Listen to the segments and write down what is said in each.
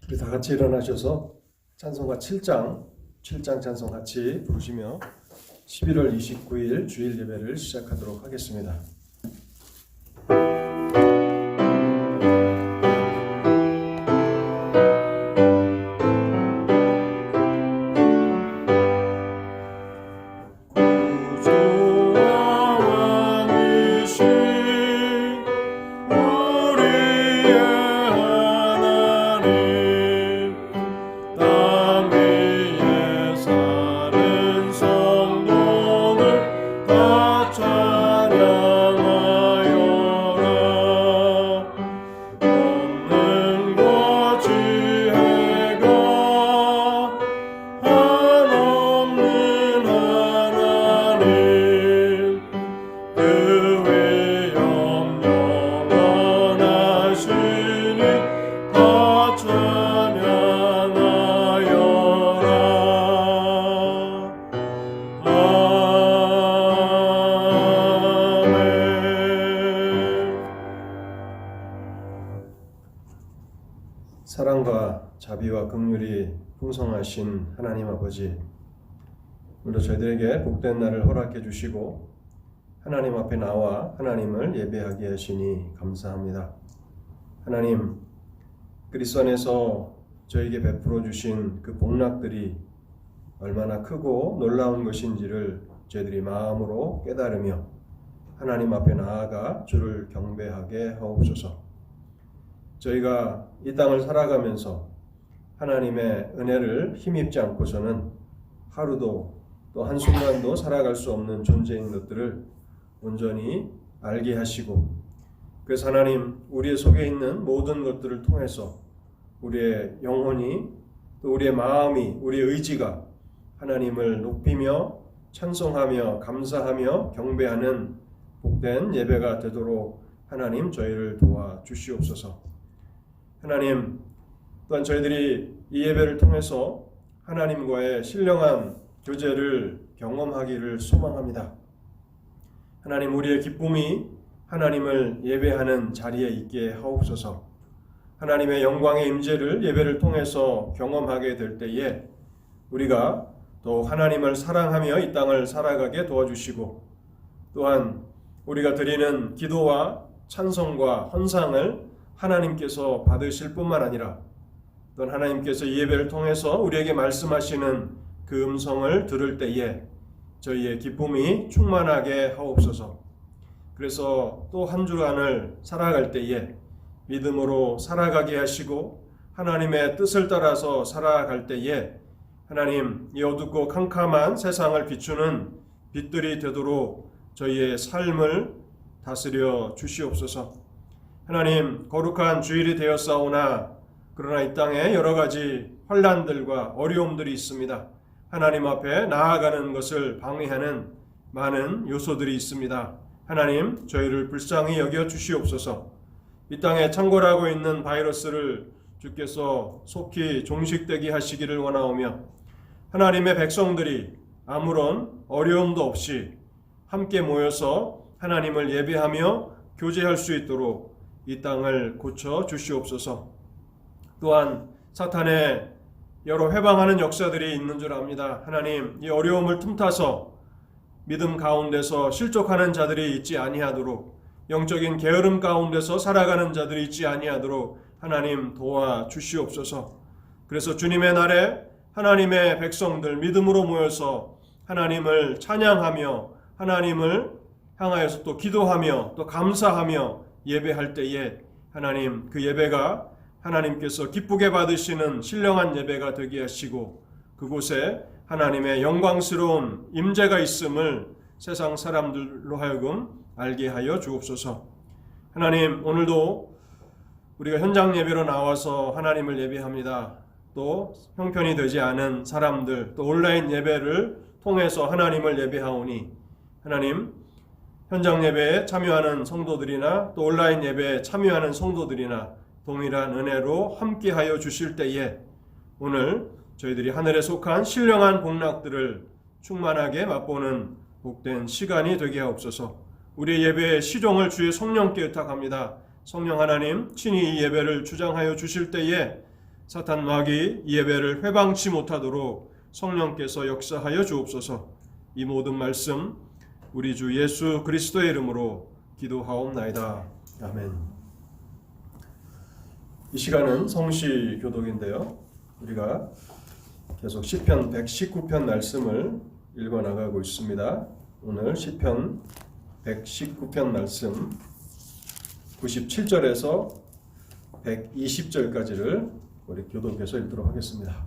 우리 다 같이 일어나셔서 찬송가 7장 찬송 같이 부르시며 11월 29일 주일 예배를 시작하도록 하겠습니다. 사랑과 자비와 긍휼이 풍성하신 하나님 아버지, 오늘도 저희들에게 복된 날을 허락해 주시고 하나님 앞에 나와 하나님을 예배하게 하시니 감사합니다. 하나님, 그리스도 안에서 저에게 베풀어 주신 그 복락들이 얼마나 크고 놀라운 것인지를 저희들이 마음으로 깨달으며 하나님 앞에 나아가 주를 경배하게 하옵소서. 저희가 이 땅을 살아가면서 하나님의 은혜를 힘입지 않고서는 하루도 또 한순간도 살아갈 수 없는 존재인 것들을 온전히 알게 하시고, 그래서 하나님, 우리의 속에 있는 모든 것들을 통해서 우리의 영혼이 또 우리의 마음이, 우리의 의지가 하나님을 높이며 찬송하며 감사하며 경배하는 복된 예배가 되도록 하나님 저희를 도와주시옵소서. 하나님, 또한 저희들이 이 예배를 통해서 하나님과의 신령한 교제를 경험하기를 소망합니다. 하나님, 우리의 기쁨이 하나님을 예배하는 자리에 있게 하옵소서. 하나님의 영광의 임재를 예배를 통해서 경험하게 될 때에 우리가 또 하나님을 사랑하며 이 땅을 살아가게 도와주시고, 또한 우리가 드리는 기도와 찬송과 헌상을 하나님께서 받으실 뿐만 아니라 또한 하나님께서 이 예배를 통해서 우리에게 말씀하시는 그 음성을 들을 때에 저희의 기쁨이 충만하게 하옵소서. 그래서 또 한 주간을 살아갈 때에 믿음으로 살아가게 하시고 하나님의 뜻을 따라서 살아갈 때에 하나님, 이 어둡고 캄캄한 세상을 비추는 빛들이 되도록 저희의 삶을 다스려 주시옵소서. 하나님, 거룩한 주일이 되었사오나 그러나 이 땅에 여러 가지 환난들과 어려움들이 있습니다. 하나님 앞에 나아가는 것을 방해하는 많은 요소들이 있습니다. 하나님, 저희를 불쌍히 여겨 주시옵소서. 이 땅에 창궐하고 있는 바이러스를 주께서 속히 종식되게 하시기를 원하오며 하나님의 백성들이 아무런 어려움도 없이 함께 모여서 하나님을 예배하며 교제할 수 있도록 이 땅을 고쳐 주시옵소서. 또한 사탄의 여러 회방하는 역사들이 있는 줄 압니다. 하나님, 이 어려움을 틈타서 믿음 가운데서 실족하는 자들이 있지 아니하도록, 영적인 게으름 가운데서 살아가는 자들이 있지 아니하도록 하나님 도와주시옵소서. 그래서 주님의 날에 하나님의 백성들 믿음으로 모여서 하나님을 찬양하며 하나님을 향하여서 또 기도하며 또 감사하며 예배할 때에 하나님, 그 예배가 하나님께서 기쁘게 받으시는 신령한 예배가 되게 하시고 그곳에 하나님의 영광스러운 임재가 있음을 세상 사람들로 하여금 알게 하여 주옵소서. 하나님, 오늘도 우리가 현장 예배로 나와서 하나님을 예배합니다. 또 형편이 되지 않은 사람들, 또 온라인 예배를 통해서 하나님을 예배하오니 하나님, 현장 예배에 참여하는 성도들이나 또 온라인 예배에 참여하는 성도들이나 동일한 은혜로 함께하여 주실 때에 오늘 저희들이 하늘에 속한 신령한 복락들을 충만하게 맛보는 복된 시간이 되게 하옵소서. 우리의 예배의 시종을 주의 성령께 의탁합니다. 성령 하나님, 친히 이 예배를 주장하여 주실 때에 사탄 마귀 예배를 회방치 못하도록 성령께서 역사하여 주옵소서. 이 모든 말씀 우리 주 예수 그리스도의 이름으로 기도하옵나이다. 아멘. 이 시간은 성시 교독인데요. 우리가 계속 시편 119편 말씀을 읽어 나가고 있습니다. 오늘 시편 119편 말씀 97절에서 120절까지를 우리 교독해서 읽도록 하겠습니다.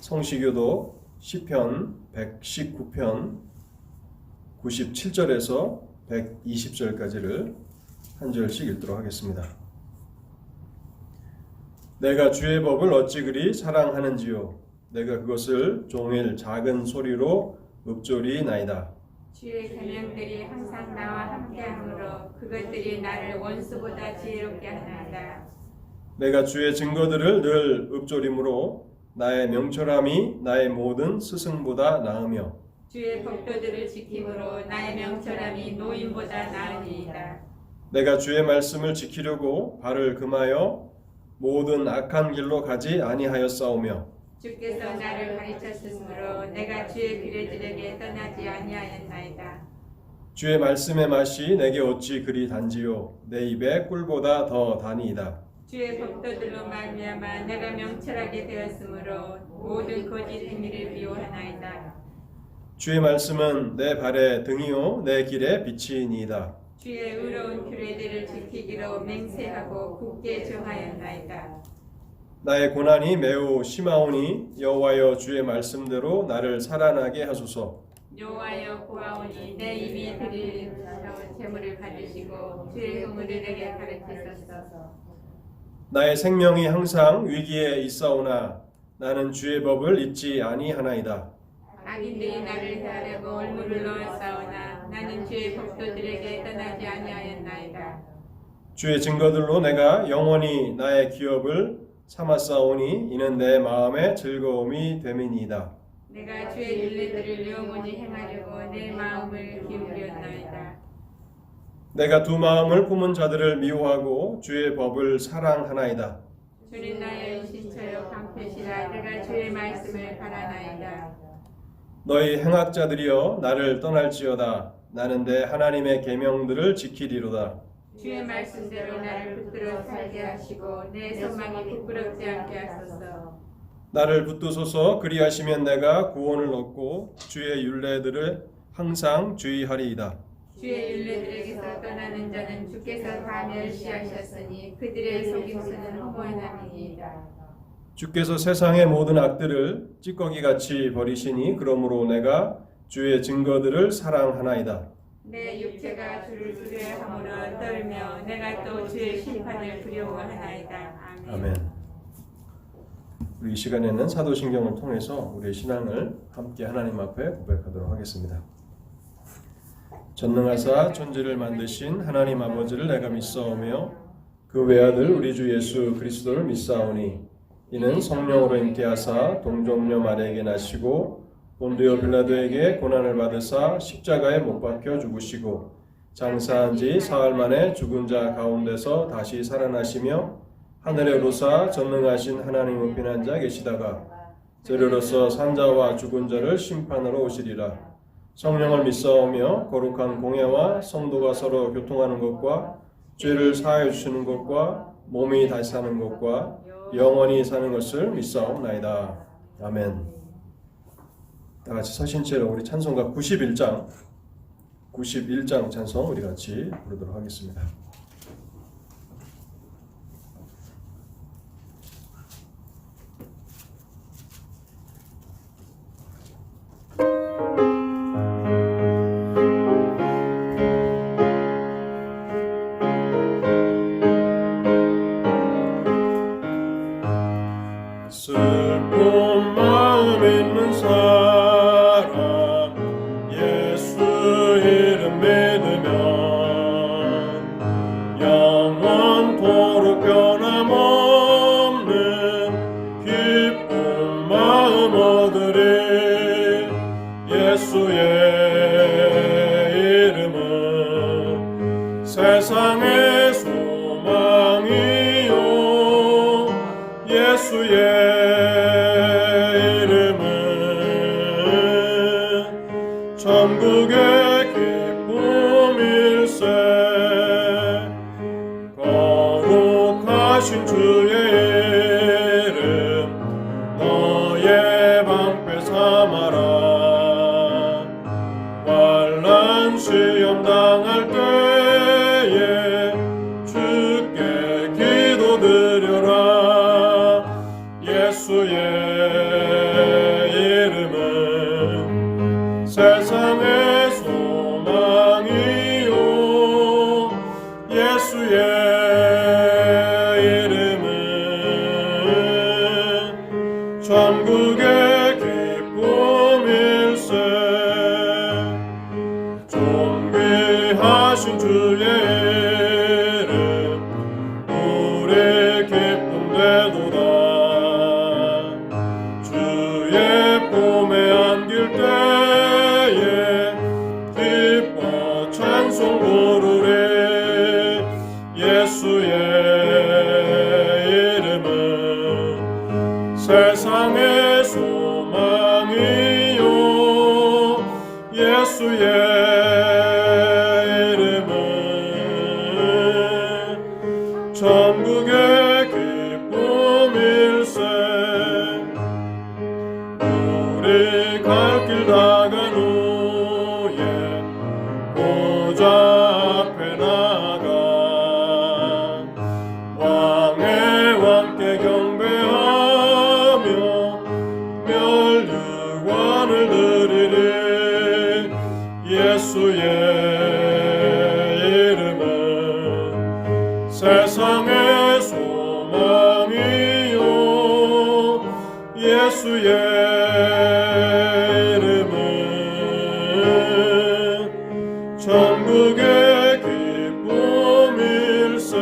성시교독 시편 119편 97절에서 120절까지를 한 절씩 읽도록 하겠습니다. 내가 주의 법을 어찌 그리 사랑하는지요. 내가 그것을 종일 작은 소리로 읊조리나이다. 주의 계명들이 항상 나와 함께하므로 그것들이 나를 원수보다 지혜롭게 하나이다. 내가 주의 증거들을 늘 읊조림으로 나의 명철함이 나의 모든 스승보다 나으며 주의 법도들을 지킴으로 나의 명철함이 노인보다 나으니이다. 내가 주의 말씀을 지키려고 발을 금하여 모든 악한 길로 가지 아니하였사오며 주께서 나를 가르쳤으므로 내가 주의 규례들에게 떠나지 아니하였나이다. 주의 말씀의 맛이 내게 어찌 그리 단지요 내 입에 꿀보다 더 다니이다. 주의 법도들로 말미암아 내가 명철하게 되었으므로 모든 거짓 행위를 미워하나이다. 주의 말씀은 내 발의 등이요 내 길의 빛이니이다. 주의 의로운 규례들을 지키기로 맹세하고 굳게 정하였나이다. 나의 고난이 매우 심하오니 여호와여 주의 말씀대로 나를 살아나게 하소서. 여호와여 구하오니 내 입이 드릴 재물을 받으시고 주의 의무를 내게 가르치소서. 나의 생명이 항상 위기에 있사오나 나는 주의 법을 잊지 아니하나이다. 악인들이 나를 해하려고 올무를 넣었사오나 나는 주의 법도들에게 떠나지 아니하였나이다. 주의 증거들로 내가 영원히 나의 기업을 삼았사오니 이는 내 마음의 즐거움이 됨이니이다. 내가 주의 율례들을 영원히 행하려고 내 마음을 기울였나이다. 내가 두 마음을 품은 자들을 미워하고 주의 법을 사랑하나이다. 주는 나의 신처요 방패시라. 내가 주의 말씀을 바라나이다. 너희 행악자들이여 나를 떠날지어다. 나는 내 하나님의 계명들을 지키리로다. 주의 말씀대로 나를 붙들어 살게 하시고 내 소망이 부끄럽지 않게 하소서. 나를 붙드소서. 그리하시면 내가 구원을 얻고 주의 율례들을 항상 주의하리이다. 주의 율례들에게서 떠나는 자는 주께서 다 멸시하셨으니 그들의 속임수는 허무함이니이다. 주께서 세상의 모든 악들을 찌꺼기같이 버리시니 그러므로 내가 주의 증거들을 사랑하나이다. 내 육체가 주를 두려워함으로 떨며 내가 또 주의 심판을 두려워하나이다. 아멘. 우리 이 시간에는 사도신경을 통해서 우리의 신앙을 함께 하나님 앞에 고백하도록 하겠습니다. 전능하사 천지를 만드신 하나님 아버지를 내가 믿사오며 그 외아들 우리 주 예수 그리스도를 믿사오니 이는 성령으로 잉태하사 동정녀 마리아에게 나시고 본디오 빌라도에게 고난을 받으사 십자가에 못 박혀 죽으시고 장사한 지 사흘 만에 죽은 자 가운데서 다시 살아나시며 하늘에 오르사 전능하신 하나님 우편 앉아 계시다가 저리로서 산자와 죽은 자를 심판하러 오시리라. 성령을 믿사오며 거룩한 공예와 성도가 서로 교통하는 것과 죄를 사하여 주시는 것과 몸이 다시 사는 것과 영원히 사는 것을 믿사옵나이다. 아멘. 다 같이 서신 채로 우리 찬송가 91장 찬송 우리 같이 부르도록 하겠습니다. 슬픈 마음 있는 사람 예수 이름 믿으면 영원토록 변함없는 기쁜 마음 얻으리. 예수의 이름은 세상의 소망 예수의 이름은 천국의 기쁨일세. 거룩하신 주의 이름 너의 방패 삼아라. 환난 시험 당할 때에 주께 기도드려라. 예수의 이름은 세상의 소망이요. 예수의 이름은 천국의 기쁨일세. 존귀하신 주의 이름 우리 기쁨 되도다. 주의 품에 안길 때에 기뻐 찬송 부르리. 예수의 이름은 세상의 소망이요. 예수의 이름은 천국의 기쁨일세. 우리 갈 길 다간 후에 보좌 앞에 나가 왕의 왕께 경배하며 멸류관을 드리리. 예수의 이름은 세상의 소망이요. 예수의 이름은 천국의 기쁨일세.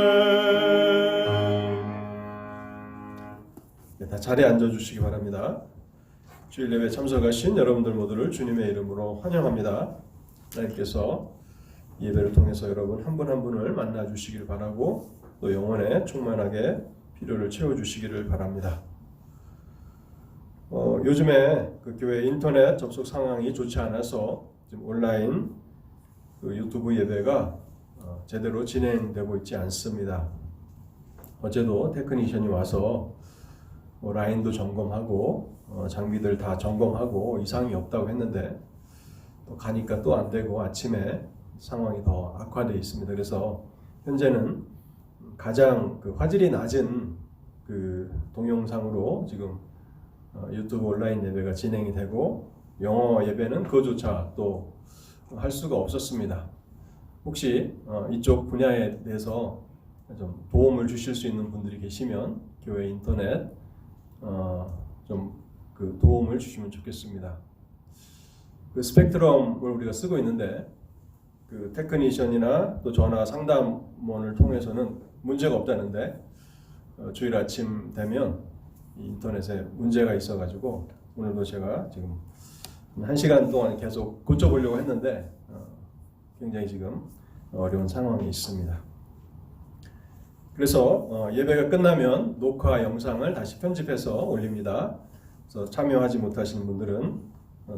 다 자리에 앉아주시기 바랍니다. 주일 예배 참석하신 여러분들 모두를 주님의 이름으로 환영합니다. 하나님께서 예배를 통해서 여러분 한 분 한 분을 만나주시길 바라고 또 영혼에 충만하게 필요를 채워주시기를 바랍니다. 요즘에 그 교회 인터넷 접속 상황이 좋지 않아서 지금 온라인 그 유튜브 예배가 제대로 진행되고 있지 않습니다. 어제도 테크니션이 와서 라인도 점검하고 장비들 다 점검하고 이상이 없다고 했는데 또 가니까 또 안 되고 아침에 상황이 더 악화되어 있습니다. 그래서 현재는 가장 그 화질이 낮은 그 동영상으로 지금 유튜브 온라인 예배가 진행이 되고 영어 예배는 그조차 또 할 수가 없었습니다. 혹시 이쪽 분야에 대해서 좀 도움을 주실 수 있는 분들이 계시면 교회 인터넷 좀 그 도움을 주시면 좋겠습니다. 그 스펙트럼을 우리가 쓰고 있는데 그 테크니션이나 또 전화 상담원을 통해서는 문제가 없다는데 주일 아침 되면 인터넷에 문제가 있어가지고 오늘도 제가 지금 1시간 동안 계속 고쳐보려고 했는데 굉장히 지금 어려운 상황이 있습니다. 그래서 예배가 끝나면 녹화 영상을 다시 편집해서 올립니다. 그래서 참여하지 못하신 분들은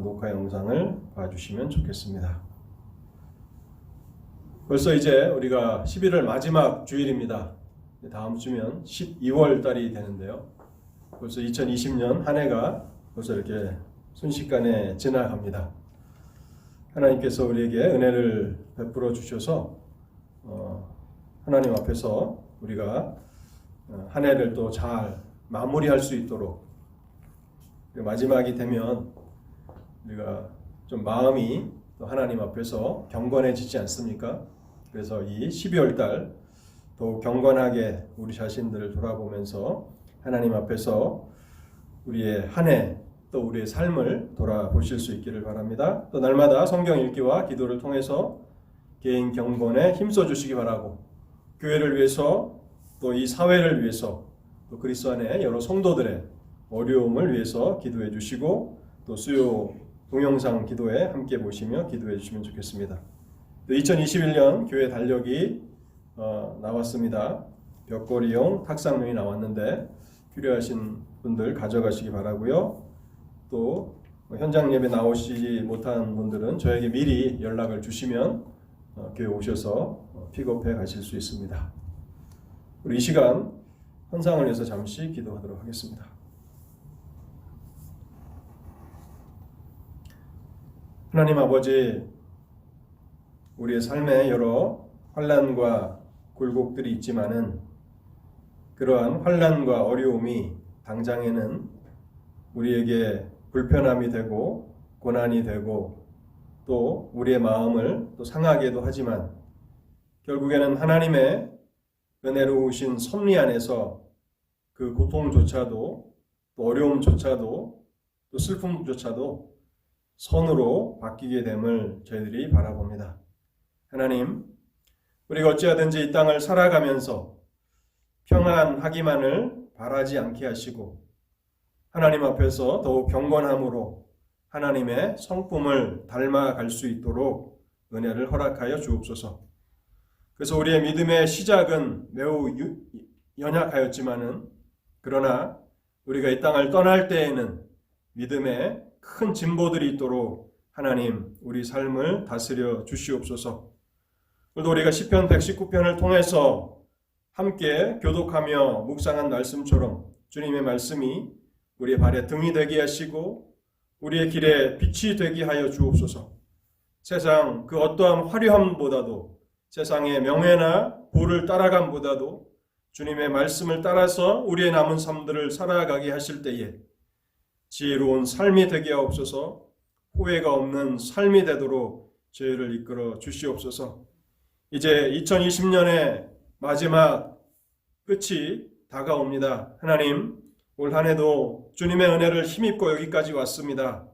녹화 영상을 봐주시면 좋겠습니다. 벌써 이제 우리가 11월 마지막 주일입니다. 다음 주면 12월 달이 되는데요. 벌써 2020년 한 해가 벌써 이렇게 순식간에 지나갑니다. 하나님께서 우리에게 은혜를 베풀어 주셔서 하나님 앞에서 우리가 한 해를 또 잘 마무리할 수 있도록 마지막이 되면 우리가 좀 마음이 또 하나님 앞에서 경건해지지 않습니까? 그래서 이 12월 달 더욱 경건하게 우리 자신들을 돌아보면서 하나님 앞에서 우리의 한 해 또 우리의 삶을 돌아보실 수 있기를 바랍니다. 또 날마다 성경 읽기와 기도를 통해서 개인 경건에 힘써 주시기 바라고 교회를 위해서 또 이 사회를 위해서 또 그리스도 안에 여러 성도들의 어려움을 위해서 기도해 주시고 또 수요 동영상 기도에 함께 보시며 기도해 주시면 좋겠습니다. 2021년 교회 달력이 나왔습니다. 벽걸이용 탁상면이 나왔는데 필요하신 분들 가져가시기 바라고요. 또 현장 예배 나오시지 못한 분들은 저에게 미리 연락을 주시면 교회 오셔서 픽업해 가실 수 있습니다. 우리 이 시간 헌상을 위해서 잠시 기도하도록 하겠습니다. 하나님 아버지, 우리의 삶에 여러 환난과 굴곡들이 있지만은 그러한 환난과 어려움이 당장에는 우리에게 불편함이 되고 고난이 되고 또 우리의 마음을 또 상하게도 하지만 결국에는 하나님의 은혜로우신 섭리 안에서 그 고통조차도 또 어려움조차도 또 슬픔조차도 선으로 바뀌게 됨을 저희들이 바라봅니다. 하나님, 우리가 어찌하든지 이 땅을 살아가면서 평안하기만을 바라지 않게 하시고 하나님 앞에서 더욱 경건함으로 하나님의 성품을 닮아갈 수 있도록 은혜를 허락하여 주옵소서. 그래서 우리의 믿음의 시작은 매우 연약하였지만은 그러나 우리가 이 땅을 떠날 때에는 믿음의 큰 진보들이 있도록 하나님 우리 삶을 다스려 주시옵소서. 오늘도 우리가 시편 119편을 통해서 함께 교독하며 묵상한 말씀처럼 주님의 말씀이 우리의 발에 등이 되게 하시고 우리의 길에 빛이 되게 하여 주옵소서. 세상 그 어떠한 화려함보다도 세상의 명예나 부를 따라감보다도 주님의 말씀을 따라서 우리의 남은 삶들을 살아가게 하실 때에 지혜로운 삶이 되게 하옵소서. 후회가 없는 삶이 되도록 저희를 이끌어 주시옵소서. 이제 2020년의 마지막 끝이 다가옵니다. 하나님, 올 한 해도 주님의 은혜를 힘입고 여기까지 왔습니다.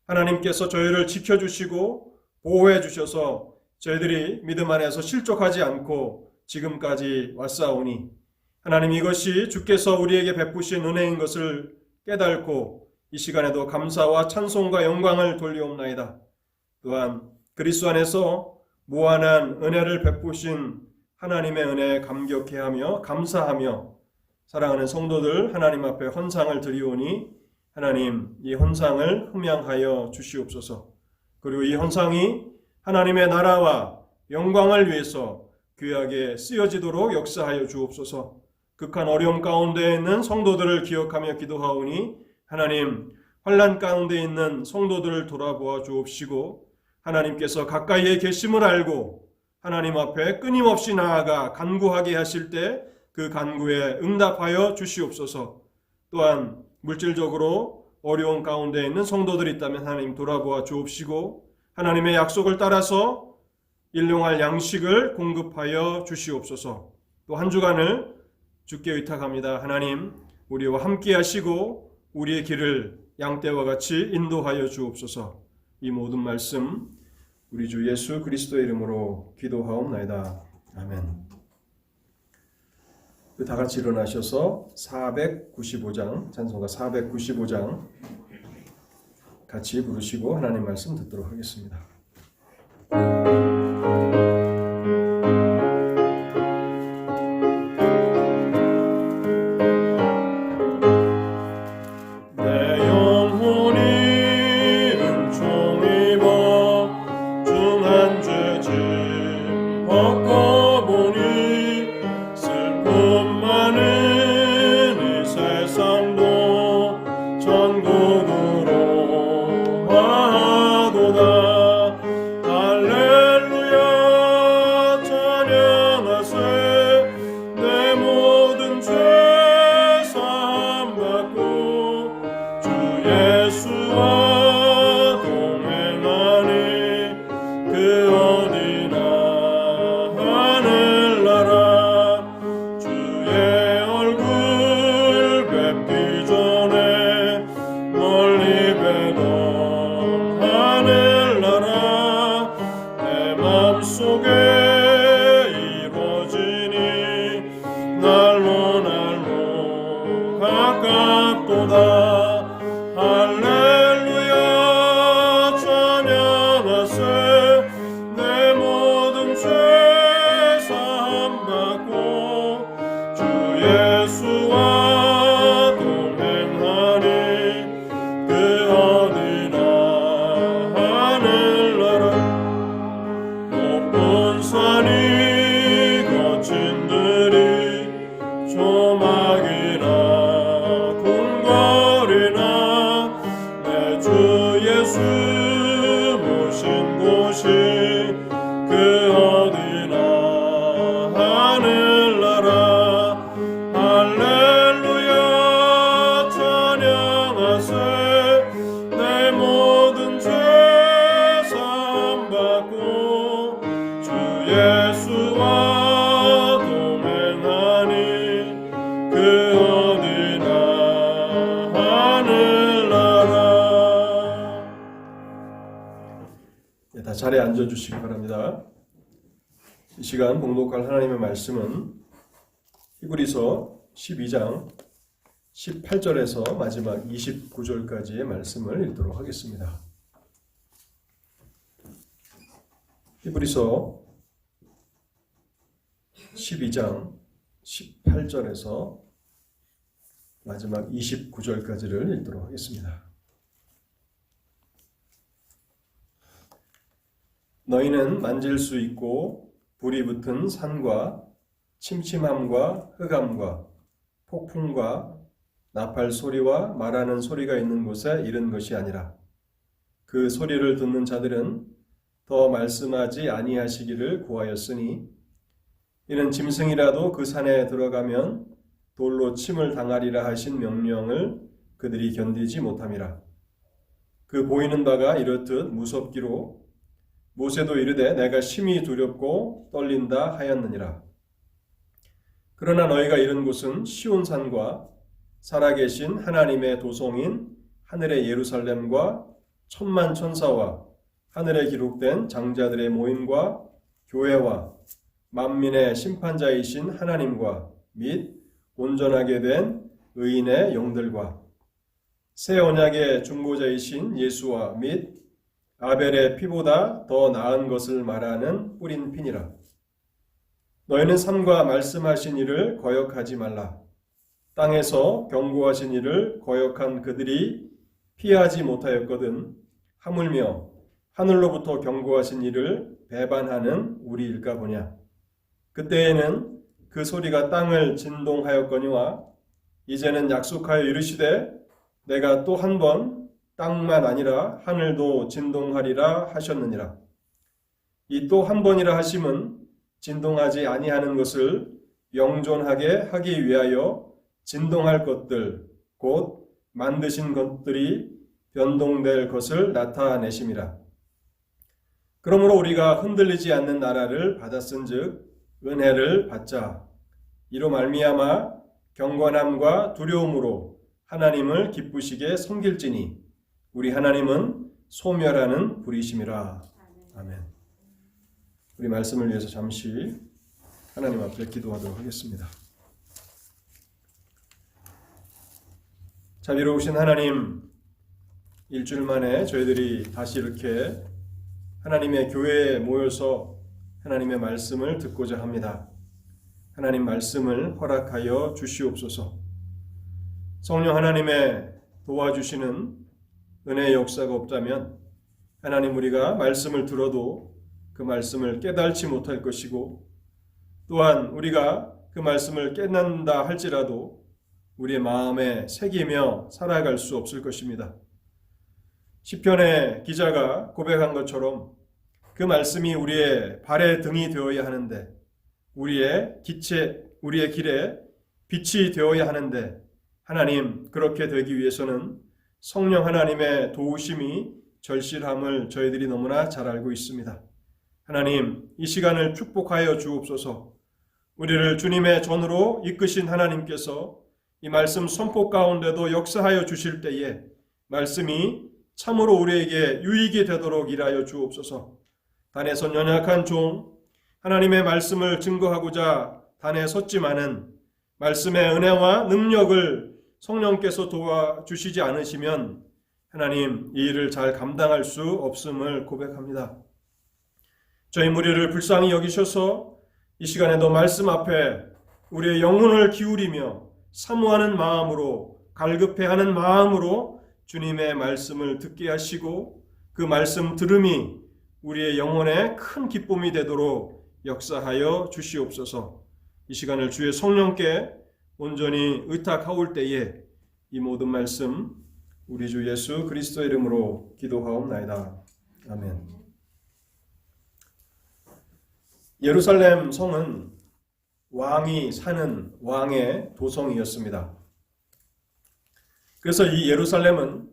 하나님께서 저희를 지켜주시고 보호해 주셔서 저희들이 믿음 안에서 실족하지 않고 지금까지 왔사오니 하나님, 이것이 주께서 우리에게 베푸신 은혜인 것을 깨닫고 이 시간에도 감사와 찬송과 영광을 돌리옵나이다. 또한 그리스도 안에서 무한한 은혜를 베푸신 하나님의 은혜에 감격해하며 감사하며 사랑하는 성도들 하나님 앞에 헌상을 드리오니 하나님, 이 헌상을 흠양하여 주시옵소서. 그리고 이 헌상이 하나님의 나라와 영광을 위해서 귀하게 쓰여지도록 역사하여 주옵소서. 극한 어려움 가운데 있는 성도들을 기억하며 기도하오니 하나님, 환난 가운데 있는 성도들을 돌아보아 주옵시고 하나님께서 가까이에 계심을 알고 하나님 앞에 끊임없이 나아가 간구하게 하실 때 그 간구에 응답하여 주시옵소서. 또한 물질적으로 어려운 가운데 있는 성도들이 있다면 하나님 돌아보아 주옵시고 하나님의 약속을 따라서 일용할 양식을 공급하여 주시옵소서. 또 한 주간을 주께 의탁합니다. 하나님, 우리와 함께 하시고 우리의 길을 양떼와 같이 인도하여 주옵소서. 이 모든 말씀 우리 주 예수 그리스도의 이름으로 기도하옵나이다. 아멘. 다 같이 일어나셔서 495장, 찬송가 495장 같이 부르시고 하나님 말씀 듣도록 하겠습니다. 예수와 자리에 앉아주시기 바랍니다. 이 시간 봉독할 하나님의 말씀은 히브리서 12장 18절에서 마지막 29절까지의 말씀을 읽도록 하겠습니다. 히브리서 12장 18절에서 마지막 29절까지를 읽도록 하겠습니다. 너희는 만질 수 있고 불이 붙은 산과 침침함과 흑암과 폭풍과 나팔 소리와 말하는 소리가 있는 곳에 이른 것이 아니라 그 소리를 듣는 자들은 더 말씀하지 아니하시기를 구하였으니 이는 짐승이라도 그 산에 들어가면 돌로 침을 당하리라 하신 명령을 그들이 견디지 못함이라. 그 보이는 바가 이렇듯 무섭기로 모세도 이르되 내가 심히 두렵고 떨린다 하였느니라. 그러나 너희가 이른 곳은 시온산과 살아계신 하나님의 도성인 하늘의 예루살렘과 천만 천사와 하늘에 기록된 장자들의 모임과 교회와 만민의 심판자이신 하나님과 및 온전하게 된 의인의 영들과 새 언약의 중보자이신 예수와 및 아벨의 피보다 더 나은 것을 말하는 뿌린 피니라. 너희는 삼가 말씀하신 이를 거역하지 말라. 땅에서 경고하신 이를 거역한 그들이 피하지 못하였거든 하물며 하늘로부터 경고하신 이를 배반하는 우리일까 보냐. 그때에는 그 소리가 땅을 진동하였거니와 이제는 약속하여 이르시되 내가 또 한 번 땅만 아니라 하늘도 진동하리라 하셨느니라. 이 또 한 번이라 하심은 진동하지 아니하는 것을 영존하게 하기 위하여 진동할 것들 곧 만드신 것들이 변동될 것을 나타내심이라. 그러므로 우리가 흔들리지 않는 나라를 받았은즉 은혜를 받자. 이로 말미암아 경건함과 두려움으로 하나님을 기쁘시게 섬길지니 우리 하나님은 소멸하는 불이심이라. 아멘. 우리 말씀을 위해서 잠시 하나님 앞에 기도하도록 하겠습니다. 자비로우신 하나님, 일주일 만에 저희들이 다시 이렇게 하나님의 교회에 모여서 하나님의 말씀을 듣고자 합니다. 하나님 말씀을 허락하여 주시옵소서. 성령 하나님의 도와주시는 은혜의 역사가 없다면 하나님 우리가 말씀을 들어도 그 말씀을 깨달지 못할 것이고 또한 우리가 그 말씀을 깨닫는다 할지라도 우리의 마음에 새기며 살아갈 수 없을 것입니다. 시편의 기자가 고백한 것처럼 그 말씀이 우리의 발의 등이 되어야 하는데 우리의 길에 빛이 되어야 하는데 하나님 그렇게 되기 위해서는 성령 하나님의 도우심이 절실함을 저희들이 너무나 잘 알고 있습니다. 하나님 이 시간을 축복하여 주옵소서. 우리를 주님의 전으로 이끄신 하나님께서 이 말씀 선포 가운데도 역사하여 주실 때에 말씀이 참으로 우리에게 유익이 되도록 일하여 주옵소서. 단에선 연약한 종 하나님의 말씀을 증거하고자 단에 섰지만은 말씀의 은혜와 능력을 성령께서 도와주시지 않으시면 하나님 이 일을 잘 감당할 수 없음을 고백합니다. 저희 무리를 불쌍히 여기셔서 이 시간에도 말씀 앞에 우리의 영혼을 기울이며 사모하는 마음으로 갈급해하는 마음으로 주님의 말씀을 듣게 하시고 그 말씀 들음이 우리의 영혼에 큰 기쁨이 되도록 역사하여 주시옵소서. 이 시간을 주의 성령께 온전히 의탁하올 때에 이 모든 말씀 우리 주 예수 그리스도의 이름으로 기도하옵나이다. 아멘. 예루살렘 성은 왕이 사는 왕의 도성이었습니다. 그래서 이 예루살렘은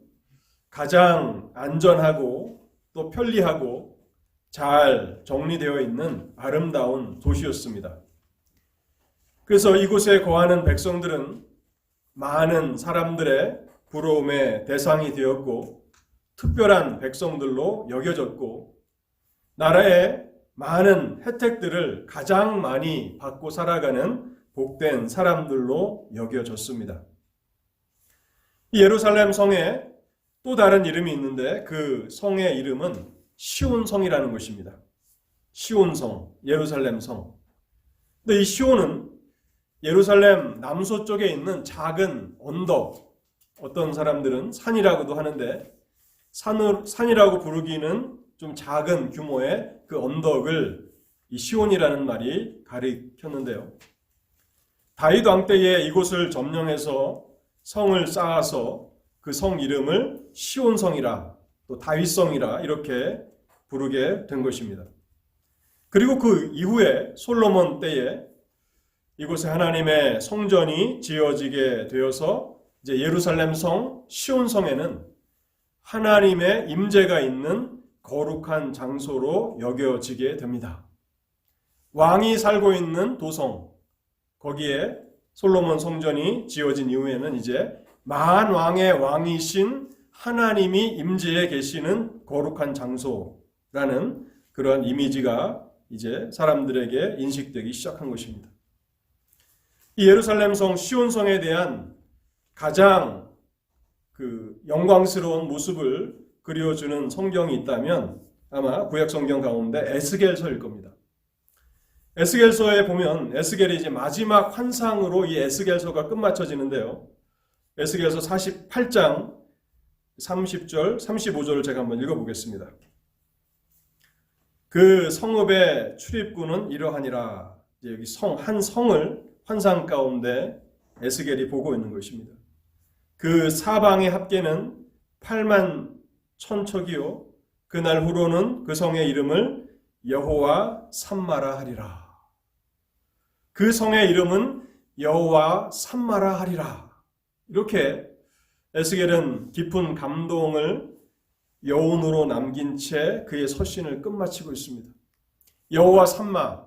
가장 안전하고 또 편리하고 잘 정리되어 있는 아름다운 도시였습니다. 그래서 이곳에 거하는 백성들은 많은 사람들의 부러움의 대상이 되었고 특별한 백성들로 여겨졌고 나라의 많은 혜택들을 가장 많이 받고 살아가는 복된 사람들로 여겨졌습니다. 이 예루살렘 성에 또 다른 이름이 있는데 그 성의 이름은 시온성이라는 것입니다. 시온성, 예루살렘 성. 근데 이 시온은 예루살렘 남서쪽에 있는 작은 언덕, 어떤 사람들은 산이라고도 하는데 산이라고 부르기는 좀 작은 규모의 그 언덕을 이 시온이라는 말이 가리켰는데요. 다윗 왕 때에 이곳을 점령해서 성을 쌓아서 그 성 이름을 시온성이라 또 다윗성이라 이렇게 부르게 된 것입니다. 그리고 그 이후에 솔로몬 때에 이곳에 하나님의 성전이 지어지게 되어서 이제 예루살렘 성 시온성에는 하나님의 임재가 있는 거룩한 장소로 여겨지게 됩니다. 왕이 살고 있는 도성, 거기에 솔로몬 성전이 지어진 이후에는 이제 만왕의 왕이신 하나님이 임재해 계시는 거룩한 장소라는 그런 이미지가 이제 사람들에게 인식되기 시작한 것입니다. 이 예루살렘 성 시온성에 대한 가장 그 영광스러운 모습을 그려주는 성경이 있다면 아마 구약 성경 가운데 에스겔서일 겁니다. 에스겔서에 보면 에스겔이 이제 마지막 환상으로 이 에스겔서가 끝마쳐지는데요. 에스겔서 48장 30절, 35절을 제가 한번 읽어보겠습니다. 그 성읍의 출입구는 이러하니라. 이제 여기 한 성을 환상 가운데 에스겔이 보고 있는 것입니다. 그 사방의 합계는 8만 천척이요. 그날 후로는 그 성의 이름을 여호와 삼마라 하리라. 그 성의 이름은 여호와 삼마라 하리라. 이렇게 에스겔은 깊은 감동을 여운으로 남긴 채 그의 서신을 끝마치고 있습니다. 여호와 삼마,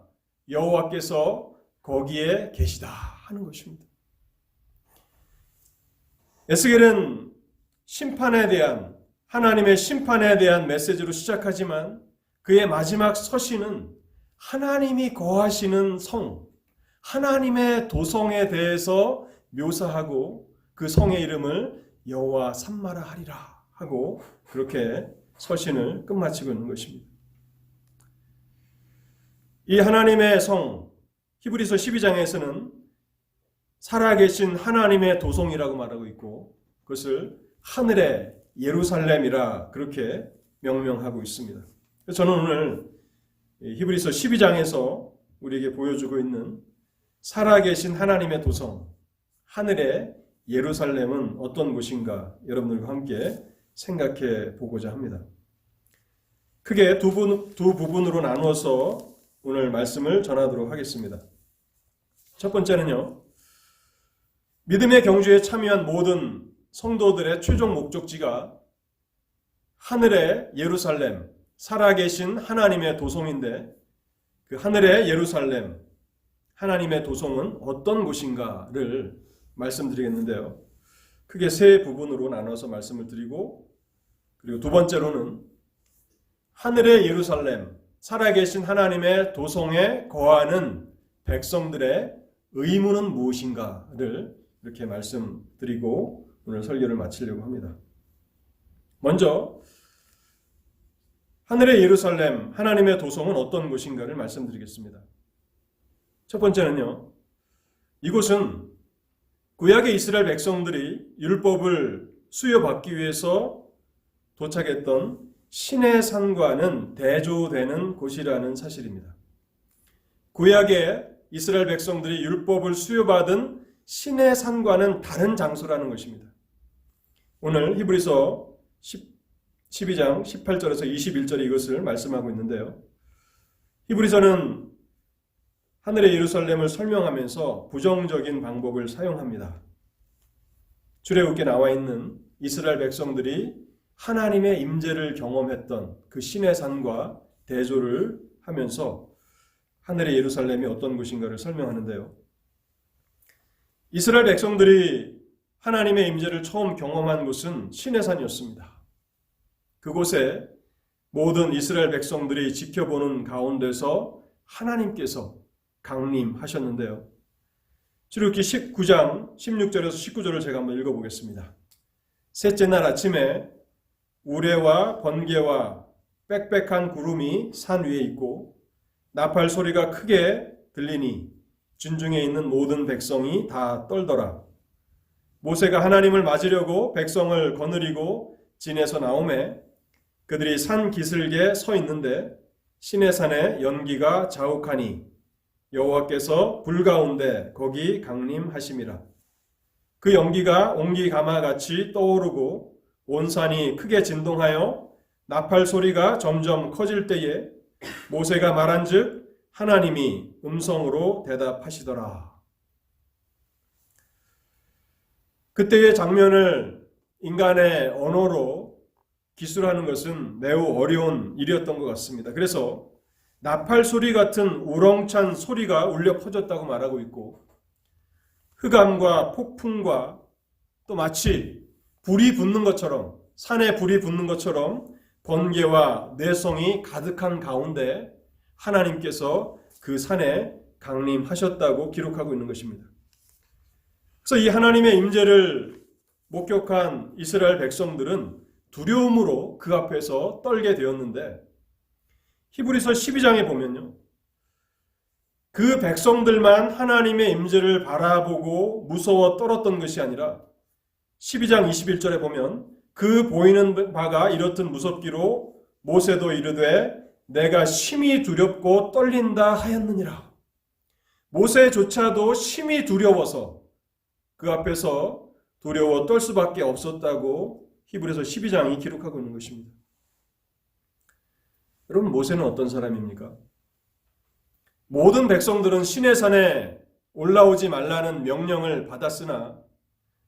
여호와께서 거기에 계시다 하는 것입니다. 에스겔은 심판에 대한 하나님의 심판에 대한 메시지로 시작하지만 그의 마지막 서신은 하나님이 거하시는 성, 하나님의 도성에 대해서 묘사하고 그 성의 이름을 여호와 삼마라 하리라 하고 그렇게 서신을 끝마치고 있는 것입니다. 이 하나님의 성, 히브리서 12장에서는 살아계신 하나님의 도성이라고 말하고 있고 그것을 하늘의 예루살렘이라 그렇게 명명하고 있습니다. 저는 오늘 히브리서 12장에서 우리에게 보여주고 있는 살아계신 하나님의 도성, 하늘의 예루살렘은 어떤 곳인가 여러분들과 함께 생각해 보고자 합니다. 크게 두 부분으로 나누어서 오늘 말씀을 전하도록 하겠습니다. 첫 번째는요, 믿음의 경주에 참여한 모든 성도들의 최종 목적지가 하늘의 예루살렘, 살아계신 하나님의 도성인데 그 하늘의 예루살렘, 하나님의 도성은 어떤 곳인가를 말씀드리겠는데요. 크게 세 부분으로 나눠서 말씀을 드리고 그리고 두 번째로는 하늘의 예루살렘, 살아계신 하나님의 도성에 거하는 백성들의 의무는 무엇인가를 이렇게 말씀드리고 오늘 설교를 마치려고 합니다. 먼저 하늘의 예루살렘, 하나님의 도성은 어떤 곳인가를 말씀드리겠습니다. 첫 번째는요, 이곳은 구약의 이스라엘 백성들이 율법을 수여받기 위해서 도착했던 신의 산과는 대조되는 곳이라는 사실입니다. 구약의 이스라엘 백성들이 율법을 수여받은 신의 산과는 다른 장소라는 것입니다. 오늘 히브리서 12장 18절에서 21절에 이것을 말씀하고 있는데요. 히브리서는 하늘의 예루살렘을 설명하면서 부정적인 방법을 사용합니다. 출애굽기에 나와 있는 이스라엘 백성들이 하나님의 임재를 경험했던 그 신의 산과 대조를 하면서 하늘의 예루살렘이 어떤 곳인가를 설명하는데요. 이스라엘 백성들이 하나님의 임재를 처음 경험한 곳은 신의 산이었습니다. 그곳에 모든 이스라엘 백성들이 지켜보는 가운데서 하나님께서 강림하셨는데요. 출애굽기 19장 16절에서 19절을 제가 한번 읽어보겠습니다. 셋째 날 아침에 우레와 번개와 빽빽한 구름이 산 위에 있고 나팔 소리가 크게 들리니 진중에 있는 모든 백성이 다 떨더라. 모세가 하나님을 맞으려고 백성을 거느리고 진에서 나오매 그들이 산 기슭에 서 있는데 시내산에 연기가 자욱하니 여호와께서 불 가운데 거기 강림하심이라. 그 연기가 옹기가마같이 떠오르고 온 산이 크게 진동하여 나팔 소리가 점점 커질 때에 모세가 말한즉 하나님이 음성으로 대답하시더라. 그때의 장면을 인간의 언어로 기술하는 것은 매우 어려운 일이었던 것 같습니다. 그래서 나팔 소리 같은 우렁찬 소리가 울려 퍼졌다고 말하고 있고 흑암과 폭풍과 또 마치 불이 붙는 것처럼 산에 불이 붙는 것처럼 번개와 내성이 가득한 가운데 하나님께서 그 산에 강림하셨다고 기록하고 있는 것입니다. 그래서 이 하나님의 임재를 목격한 이스라엘 백성들은 두려움으로 그 앞에서 떨게 되었는데 히브리서 12장에 보면요. 그 백성들만 하나님의 임재를 바라보고 무서워 떨었던 것이 아니라 12장 21절에 보면 그 보이는 바가 이렇듯 무섭기로 모세도 이르되 내가 심히 두렵고 떨린다 하였느니라. 모세조차도 심히 두려워서 그 앞에서 두려워 떨 수밖에 없었다고 히브리서 12장이 기록하고 있는 것입니다. 여러분, 모세는 어떤 사람입니까? 모든 백성들은 시내산에 올라오지 말라는 명령을 받았으나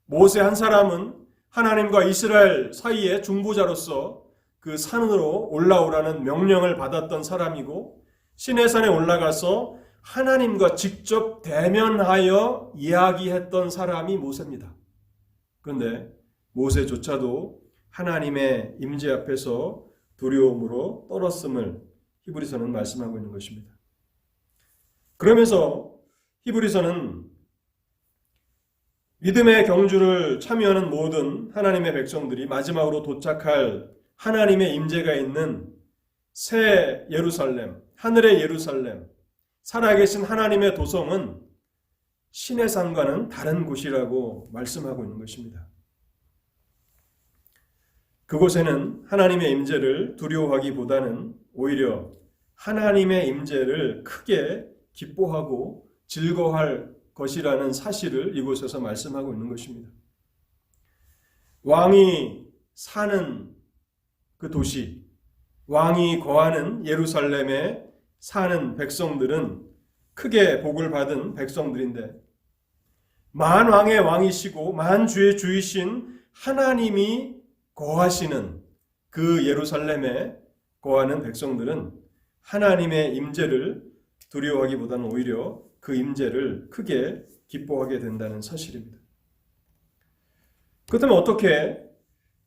모세 한 사람은 하나님과 이스라엘 사이의 중보자로서 그 산으로 올라오라는 명령을 받았던 사람이고 시내산에 올라가서 하나님과 직접 대면하여 이야기했던 사람이 모세입니다. 그런데 모세조차도 하나님의 임재 앞에서 두려움으로 떨었음을 히브리서는 말씀하고 있는 것입니다. 그러면서 히브리서는 믿음의 경주를 참여하는 모든 하나님의 백성들이 마지막으로 도착할 하나님의 임재가 있는 새 예루살렘, 하늘의 예루살렘, 살아계신 하나님의 도성은 시내산과는 다른 곳이라고 말씀하고 있는 것입니다. 그곳에는 하나님의 임재를 두려워하기보다는 오히려 하나님의 임재를 크게 기뻐하고 즐거워할 것이라는 사실을 이곳에서 말씀하고 있는 것입니다. 왕이 사는 그 도시, 왕이 거하는 예루살렘에 사는 백성들은 크게 복을 받은 백성들인데 만왕의 왕이시고 만주의 주이신 하나님이 거하시는 그 예루살렘에 거하는 백성들은 하나님의 임재를 두려워하기보다는 오히려 그 임재를 크게 기뻐하게 된다는 사실입니다. 그렇다면 어떻게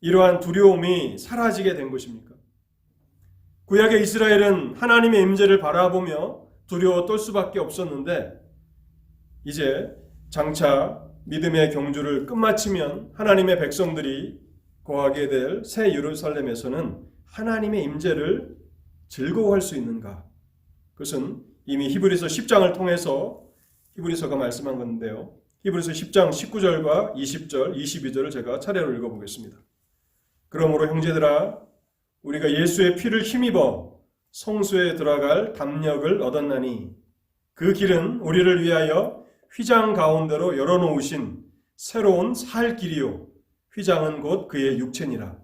이러한 두려움이 사라지게 된 것입니까? 구약의 이스라엘은 하나님의 임재를 바라보며 두려워 떨 수밖에 없었는데 이제 장차 믿음의 경주를 끝마치면 하나님의 백성들이 거하게 될 새 예루살렘에서는 하나님의 임재를 즐거워할 수 있는가? 그것은 이미 히브리서 10장을 통해서 히브리서가 말씀한 건데요. 히브리서 10장 19절과 20절, 22절을 제가 차례로 읽어보겠습니다. 그러므로 형제들아 우리가 예수의 피를 힘입어 성소에 들어갈 담력을 얻었나니 그 길은 우리를 위하여 휘장 가운데로 열어놓으신 새로운 살 길이요 휘장은 곧 그의 육체니라.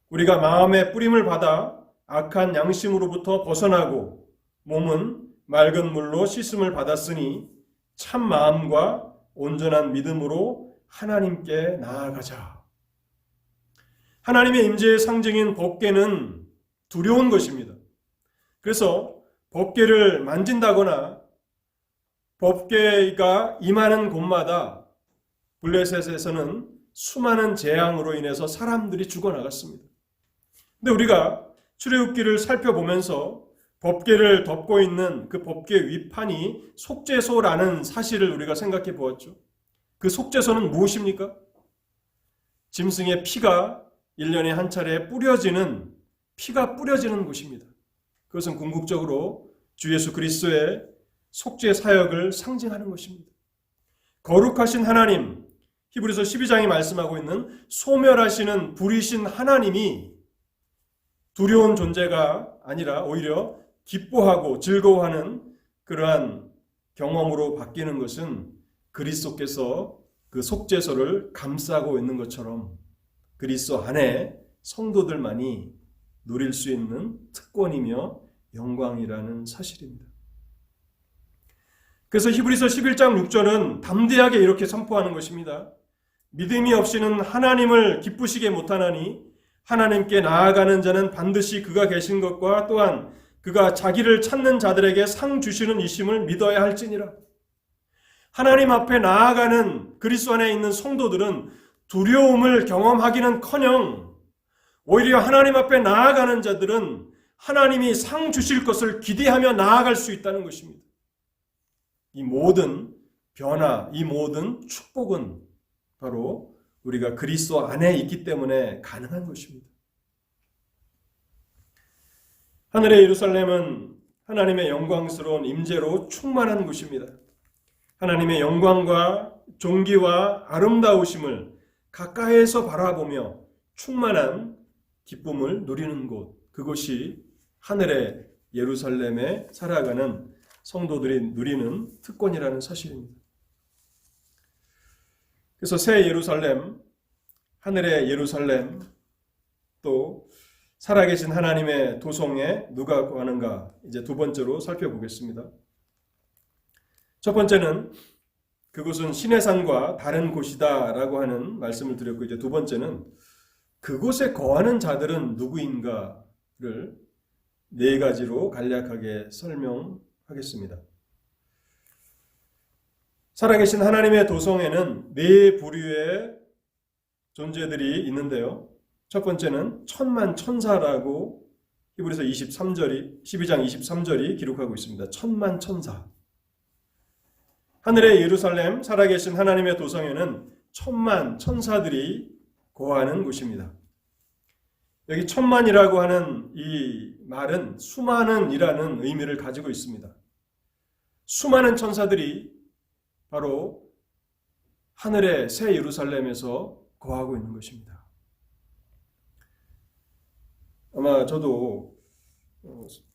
우리가 마음의 뿌림을 받아 악한 양심으로부터 벗어나고 몸은 맑은 물로 씻음을 받았으니 참 마음과 온전한 믿음으로 하나님께 나아가자. 하나님의 임재의 상징인 법궤는 두려운 것입니다. 그래서 법궤를 만진다거나 법궤가 임하는 곳마다 블레셋에서는 수많은 재앙으로 인해서 사람들이 죽어나갔습니다. 근데 우리가 출애굽기를 살펴보면서 법궤를 덮고 있는 그 법궤 위판이 속죄소라는 사실을 우리가 생각해 보았죠. 그 속죄소는 무엇입니까? 짐승의 피가 1년에 한 차례 피가 뿌려지는 곳입니다. 그것은 궁극적으로 주 예수 그리스도의 속죄 사역을 상징하는 것입니다. 거룩하신 하나님, 히브리서 12장이 말씀하고 있는 소멸하시는 불이신 하나님이 두려운 존재가 아니라 오히려 기뻐하고 즐거워하는 그러한 경험으로 바뀌는 것은 그리스도께서 그 속죄소를 감싸고 있는 것처럼 그리스도 안에 성도들만이 누릴 수 있는 특권이며 영광이라는 사실입니다. 그래서 히브리서 11장 6절은 담대하게 이렇게 선포하는 것입니다. 믿음이 없이는 하나님을 기쁘시게 못하나니 하나님께 나아가는 자는 반드시 그가 계신 것과 또한 그가 자기를 찾는 자들에게 상 주시는 이심을 믿어야 할지니라. 하나님 앞에 나아가는 그리스도 안에 있는 성도들은 두려움을 경험하기는커녕 오히려 하나님 앞에 나아가는 자들은 하나님이 상 주실 것을 기대하며 나아갈 수 있다는 것입니다. 이 모든 변화, 이 모든 축복은 바로 우리가 그리스도 안에 있기 때문에 가능한 것입니다. 하늘의 예루살렘은 하나님의 영광스러운 임재로 충만한 곳입니다. 하나님의 영광과 존귀와 아름다우심을 가까이에서 바라보며 충만한 기쁨을 누리는 곳, 그것이 하늘의 예루살렘에 살아가는 성도들이 누리는 특권이라는 사실입니다. 그래서 새 예루살렘, 하늘의 예루살렘, 또 살아계신 하나님의 도성에 누가 거하는가, 이제 두 번째로 살펴보겠습니다. 첫 번째는 그곳은 시내산과 다른 곳이다 라고 하는 말씀을 드렸고, 이제 두 번째는 그곳에 거하는 자들은 누구인가를 네 가지로 간략하게 설명하겠습니다. 살아계신 하나님의 도성에는 네 부류의 존재들이 있는데요. 첫 번째는 천만 천사라고 히브리서 12장 23절이 기록하고 있습니다. 천만 천사. 하늘의 예루살렘, 살아계신 하나님의 도성에는 천만 천사들이 거하는 곳입니다. 여기 천만이라고 하는 이 말은 수많은이라는 의미를 가지고 있습니다. 수많은 천사들이 바로 하늘의 새 예루살렘에서 거하고 있는 것입니다. 아마 저도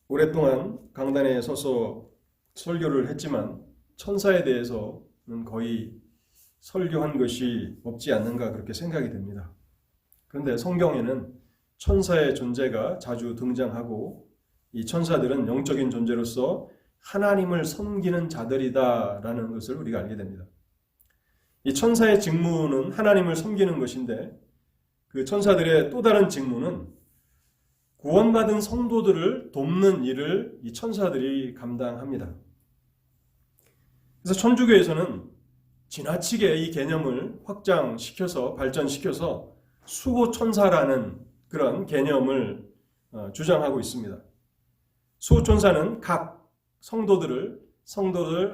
오랫동안 강단에 서서 설교를 했지만 천사에 대해서는 거의 설교한 것이 없지 않는가 그렇게 생각이 됩니다. 그런데 성경에는 천사의 존재가 자주 등장하고 이 천사들은 영적인 존재로서 하나님을 섬기는 자들이다라는 것을 우리가 알게 됩니다. 이 천사의 직무는 하나님을 섬기는 것인데 그 천사들의 또 다른 직무는 구원받은 성도들을 돕는 일을 이 천사들이 감당합니다. 그래서 천주교에서는 지나치게 이 개념을 확장시켜서 발전시켜서 수호천사라는 그런 개념을 주장하고 있습니다. 수호천사는 각 성도들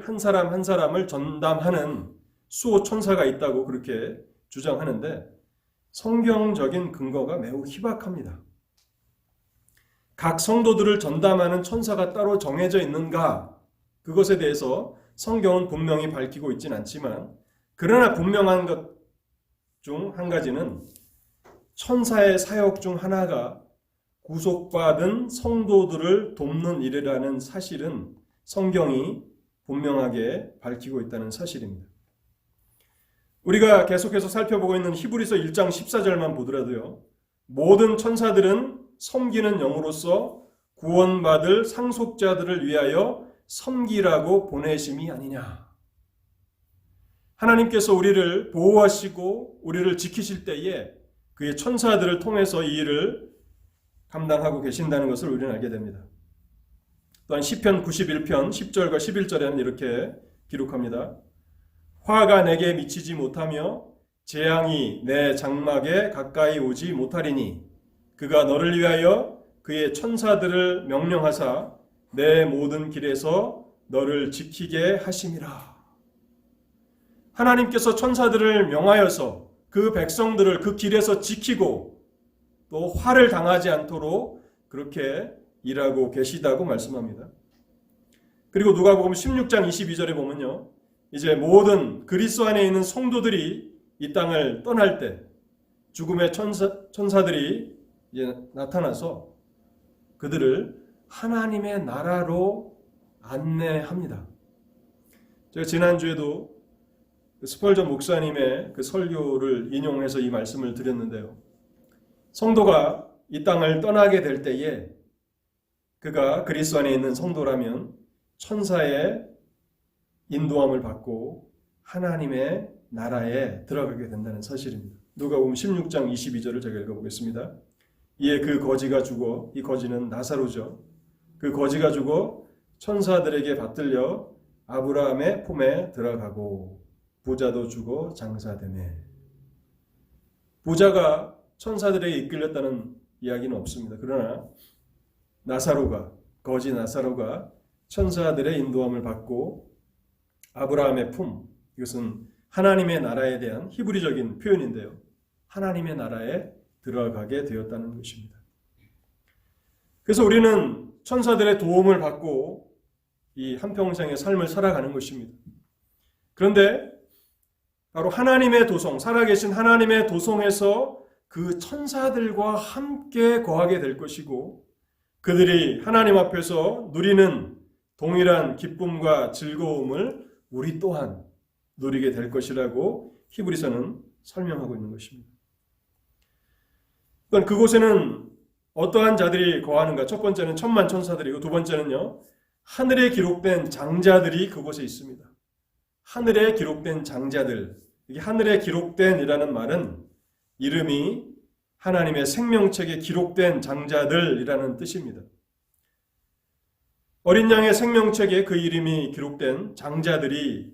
한 사람 한 사람을 전담하는 수호천사가 있다고 그렇게 주장하는데 성경적인 근거가 매우 희박합니다. 각 성도들을 전담하는 천사가 따로 정해져 있는가? 그것에 대해서 성경은 분명히 밝히고 있지는 않지만 그러나 분명한 것 중 한 가지는 천사의 사역 중 하나가 구속받은 성도들을 돕는 일이라는 사실은 성경이 분명하게 밝히고 있다는 사실입니다. 우리가 계속해서 살펴보고 있는 히브리서 1장 14절만 보더라도요. 모든 천사들은 섬기는 영으로서 구원받을 상속자들을 위하여 섬기라고 보내심이 아니냐. 하나님께서 우리를 보호하시고 우리를 지키실 때에 그의 천사들을 통해서 이 일을 감당하고 계신다는 것을 우리는 알게 됩니다. 또한 시편 91편 10절과 11절에는 이렇게 기록합니다. 화가 내게 미치지 못하며 재앙이 내 장막에 가까이 오지 못하리니 그가 너를 위하여 그의 천사들을 명령하사 내 모든 길에서 너를 지키게 하심이라. 하나님께서 천사들을 명하여서 그 백성들을 그 길에서 지키고 또 화를 당하지 않도록 그렇게 일하고 계시다고 말씀합니다. 그리고 누가복음 16장 22절에 보면요, 이제 모든 그리스도 안에 있는 성도들이 이 땅을 떠날 때 죽음의 천사들이 이제 나타나서 그들을 하나님의 나라로 안내합니다. 제가 지난주에도 스펄전 목사님의 그 설교를 인용해서 이 말씀을 드렸는데요. 성도가 이 땅을 떠나게 될 때에 그가 그리스도 안에 있는 성도라면 천사의 인도함을 받고 하나님의 나라에 들어가게 된다는 사실입니다. 누가복음 16장 22절을 제가 읽어보겠습니다. 이에 그 거지가 죽어, 이 거지는 나사로죠. 그 거지가 죽어 천사들에게 받들려 아브라함의 품에 들어가고 부자도 죽어 장사되매. 부자가 천사들에게 이끌렸다는 이야기는 없습니다. 그러나 나사로가, 거지 나사로가 천사들의 인도함을 받고 아브라함의 품, 이것은 하나님의 나라에 대한 히브리적인 표현인데요. 하나님의 나라에 들어가게 되었다는 것입니다. 그래서 우리는 천사들의 도움을 받고 이 한평생의 삶을 살아가는 것입니다. 그런데 바로 하나님의 도성, 살아계신 하나님의 도성에서 그 천사들과 함께 거하게 될 것이고 그들이 하나님 앞에서 누리는 동일한 기쁨과 즐거움을 우리 또한 누리게 될 것이라고 히브리서는 설명하고 있는 것입니다. 그곳에는 어떠한 자들이 거하는가? 첫 번째는 천만 천사들이고 두 번째는요, 하늘에 기록된 장자들이 그곳에 있습니다. 하늘에 기록된 장자들. 이게 하늘에 기록된이라는 말은 이름이 하나님의 생명책에 기록된 장자들이라는 뜻입니다. 어린 양의 생명책에 그 이름이 기록된 장자들이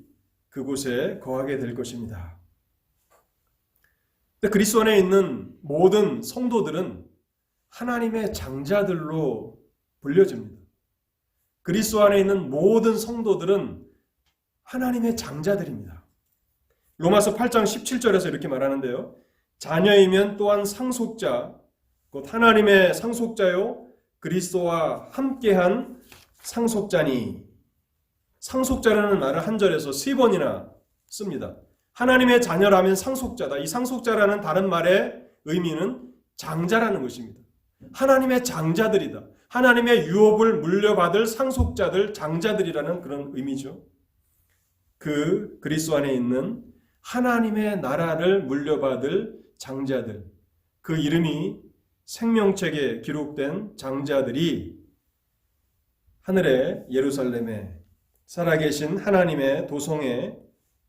그곳에 거하게 될 것입니다. 그리스도 안에 있는 모든 성도들은 하나님의 장자들로 불려집니다. 그리스도 안에 있는 모든 성도들은 하나님의 장자들입니다. 로마서 8장 17절에서 이렇게 말하는데요. 자녀이면 또한 상속자, 곧 하나님의 상속자요 그리스도와 함께한 상속자니. 상속자라는 말을 한 절에서 3번이나 씁니다. 하나님의 자녀라면 상속자다. 이 상속자라는 다른 말의 의미는 장자라는 것입니다. 하나님의 장자들이다. 하나님의 유업을 물려받을 상속자들, 장자들이라는 그런 의미죠. 그 그리스도 안에 있는 하나님의 나라를 물려받을 장자들, 그 이름이 생명책에 기록된 장자들이 하늘의 예루살렘에 살아계신 하나님의 도성에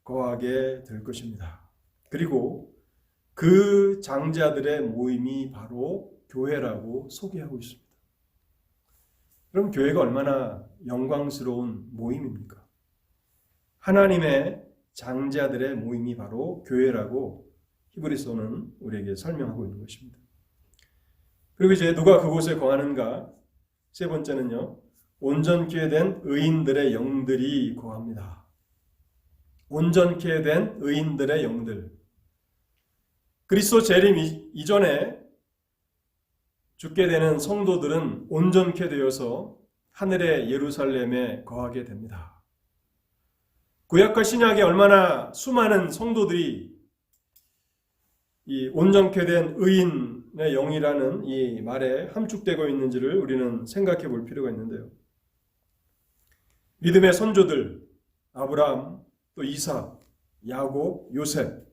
거하게 될 것입니다. 그리고 그 장자들의 모임이 바로 교회라고 소개하고 있습니다. 그럼 교회가 얼마나 영광스러운 모임입니까? 하나님의 장자들의 모임이 바로 교회라고 히브리서는 우리에게 설명하고 있는 것입니다. 그리고 이제 누가 그곳에 거하는가? 세 번째는요, 온전케 된 의인들의 영들이 거합니다. 온전케 된 의인들의 영들. 그리스도 재림 이전에 죽게 되는 성도들은 온전케 되어서 하늘의 예루살렘에 거하게 됩니다. 구약과 신약에 얼마나 수많은 성도들이 이 온전케 된 의인의 영이라는 이 말에 함축되고 있는지를 우리는 생각해 볼 필요가 있는데요. 믿음의 선조들, 아브라함, 또 이삭, 야곱, 요셉,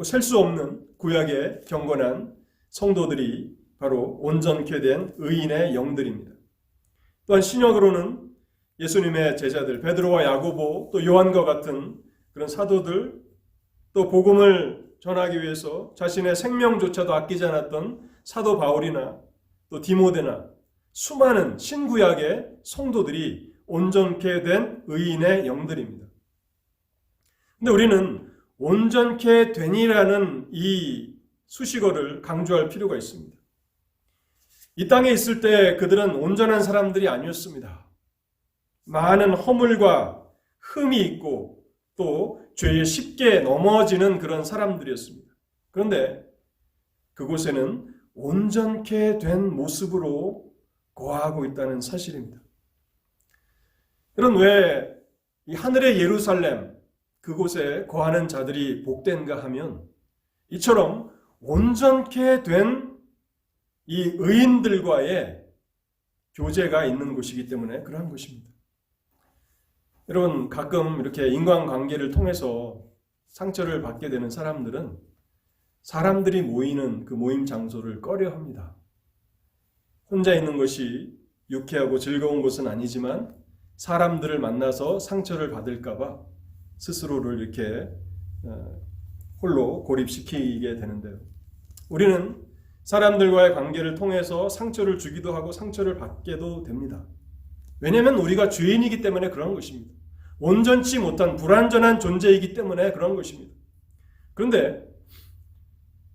셀 수 없는 구약의 경건한 성도들이 바로 온전케 된 의인의 영들입니다. 또한 신약으로는 예수님의 제자들, 베드로와 야고보, 또 요한과 같은 그런 사도들, 또 복음을 전하기 위해서 자신의 생명조차도 아끼지 않았던 사도 바울이나 또 디모데나 수많은 신구약의 성도들이 온전케 된 의인의 영들입니다. 근데 우리는 온전케 된이라는 이 수식어를 강조할 필요가 있습니다. 이 땅에 있을 때 그들은 온전한 사람들이 아니었습니다. 많은 허물과 흠이 있고 또 죄에 쉽게 넘어지는 그런 사람들이었습니다. 그런데 그곳에는 온전케 된 모습으로 거하고 있다는 사실입니다. 여러분, 왜 이 하늘의 예루살렘 그곳에 거하는 자들이 복된가 하면 이처럼 온전케 된 이 의인들과의 교제가 있는 곳이기 때문에 그러한 것입니다. 여러분, 가끔 이렇게 인간관계를 통해서 상처를 받게 되는 사람들은 사람들이 모이는 그 모임 장소를 꺼려합니다. 혼자 있는 것이 유쾌하고 즐거운 것은 아니지만 사람들을 만나서 상처를 받을까 봐 스스로를 이렇게 홀로 고립시키게 되는데요. 우리는 사람들과의 관계를 통해서 상처를 주기도 하고 상처를 받게도 됩니다. 왜냐하면 우리가 죄인이기 때문에 그런 것입니다. 온전치 못한 불완전한 존재이기 때문에 그런 것입니다. 그런데